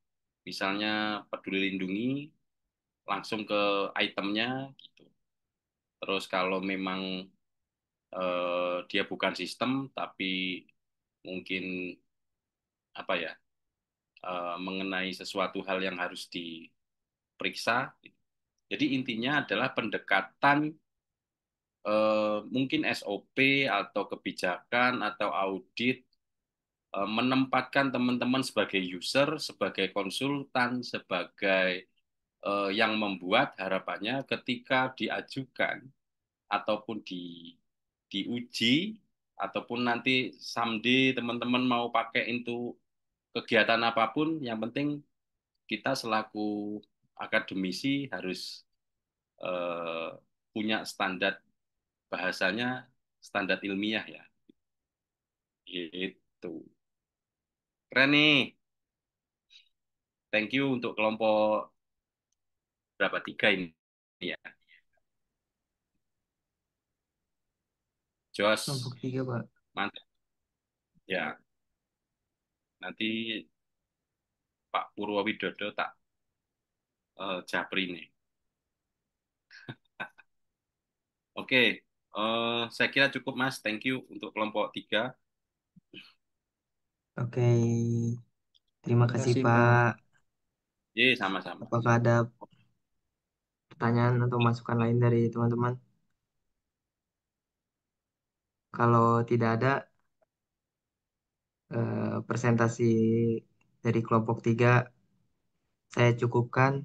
misalnya Peduli Lindungi, langsung ke itemnya gitu. Terus kalau memang dia bukan sistem, tapi mungkin apa ya, mengenai sesuatu hal yang harus diperiksa. Jadi intinya adalah pendekatan mungkin SOP atau kebijakan atau audit menempatkan teman-teman sebagai user, sebagai konsultan, sebagai yang membuat harapannya ketika diajukan ataupun diuji ataupun nanti someday teman-teman mau pakai untuk kegiatan apapun, yang penting kita selaku akademisi harus eh, punya standar bahasanya, standar ilmiah ya. Gitu. Keren nih. Thank you untuk kelompok berapa tiga ini ya. Kelompok Jos, 3, Pak. mantap. Ya, nanti Pak Purwowidodo tak japri nih. Oke, saya kira cukup Mas. Thank you untuk kelompok tiga. Oke, terima Terima kasih, kasih, Pak. Pak. Ye, sama-sama. Apakah ada pertanyaan atau masukan lain dari teman-teman? Kalau tidak ada, presentasi dari kelompok 3 saya cukupkan.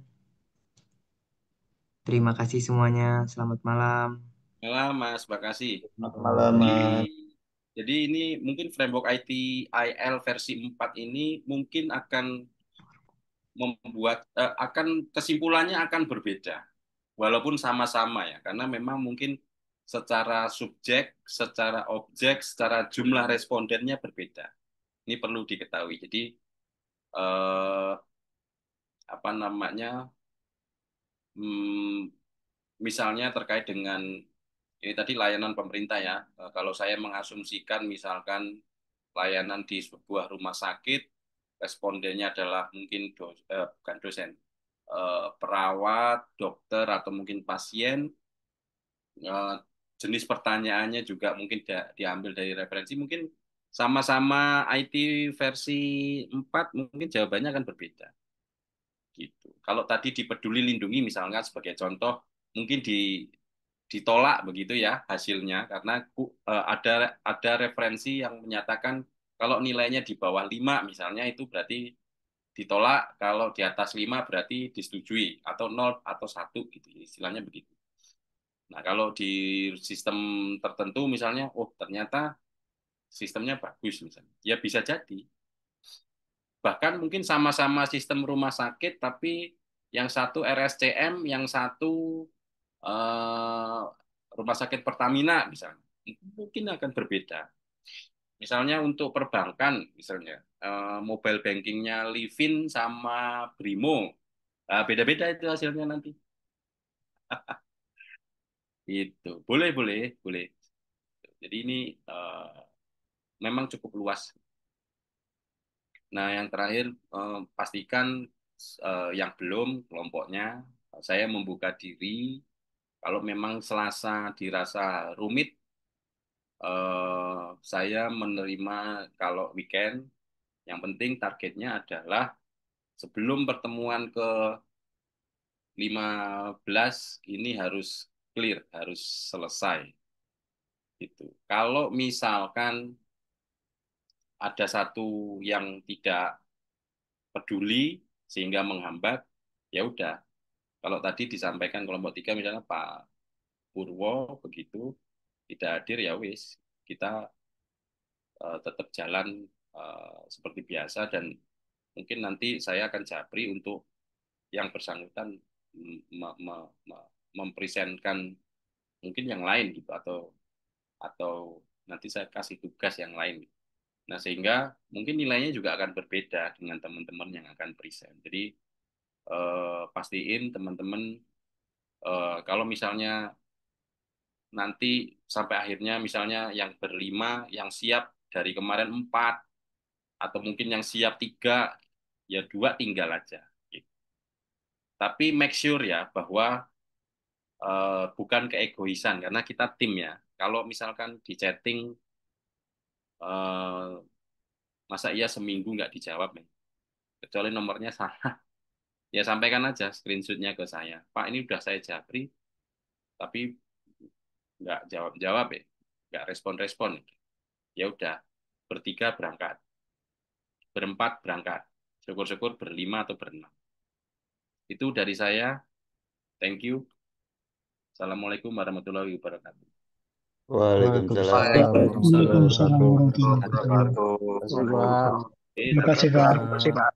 Terima kasih semuanya. Selamat malam. Malam Mas, makasih. Selamat malam, Di Mas. Jadi ini mungkin framework ITIL versi 4 ini mungkin akan membuat kesimpulannya akan berbeda walaupun sama-sama ya, karena memang mungkin secara subjek, secara objek, secara jumlah respondennya berbeda. Ini perlu diketahui. Jadi apa namanya, misalnya terkait dengan ini tadi layanan pemerintah ya. Kalau saya mengasumsikan misalkan layanan di sebuah rumah sakit, respondennya adalah mungkin bukan dosen, perawat, dokter atau mungkin pasien. Jenis pertanyaannya juga mungkin diambil dari referensi, mungkin sama-sama IT versi 4 mungkin jawabannya akan berbeda. Gitu. Kalau tadi di Peduli Lindungi misalnya sebagai contoh, mungkin ditolak begitu ya hasilnya karena ada referensi yang menyatakan kalau nilainya di bawah 5 misalnya itu berarti ditolak, kalau di atas 5 berarti disetujui, atau 0 atau 1 gitu, istilahnya begitu. Nah, kalau di sistem tertentu misalnya, oh ternyata sistemnya bagus misalnya, ya bisa jadi. Bahkan mungkin sama-sama sistem rumah sakit, tapi yang satu RSCM, yang satu rumah sakit Pertamina misalnya, mungkin akan berbeda. Misalnya untuk perbankan, misalnya mobile bankingnya Livin sama Brimo, beda-beda itu hasilnya nanti. Itu boleh. Jadi ini memang cukup luas. Nah, yang terakhir pastikan yang belum kelompoknya, saya membuka diri. Kalau memang Selasa dirasa rumit, saya menerima kalau weekend. Yang penting targetnya adalah sebelum pertemuan ke 15 ini harus clear, harus selesai. Gitu. Kalau misalkan ada satu yang tidak peduli sehingga menghambat, ya udah. Kalau tadi disampaikan kelompok 3 misalnya Pak Purwo begitu tidak hadir, ya wis kita tetap jalan seperti biasa, dan mungkin nanti saya akan japri untuk yang bersangkutan mempresentkan mungkin yang lain gitu, atau nanti saya kasih tugas yang lain. Nah, sehingga mungkin nilainya juga akan berbeda dengan teman-teman yang akan present. Jadi pastiin teman-teman kalau misalnya nanti sampai akhirnya misalnya yang berlima yang siap dari kemarin 4, atau mungkin yang siap 3, ya 2 tinggal aja. Gitu. Tapi make sure ya bahwa bukan keegoisan, karena kita tim ya. Kalau misalkan di chatting masa iya seminggu nggak dijawab ya, kecuali nomornya salah, ya sampaikan aja screenshotnya ke saya, Pak ini udah saya japri tapi nggak jawab-jawab ya, nggak respon-respon. Ya udah, bertiga berangkat, berempat berangkat, syukur-syukur berlima atau berenam. Itu dari saya. Thank you. Assalamualaikum warahmatullahi wabarakatuh. Waalaikumsalam. Waalaikumsalam. Warahmatullahi wabarakatuh. Terima kasih, Pak. Terima kasih, Pak.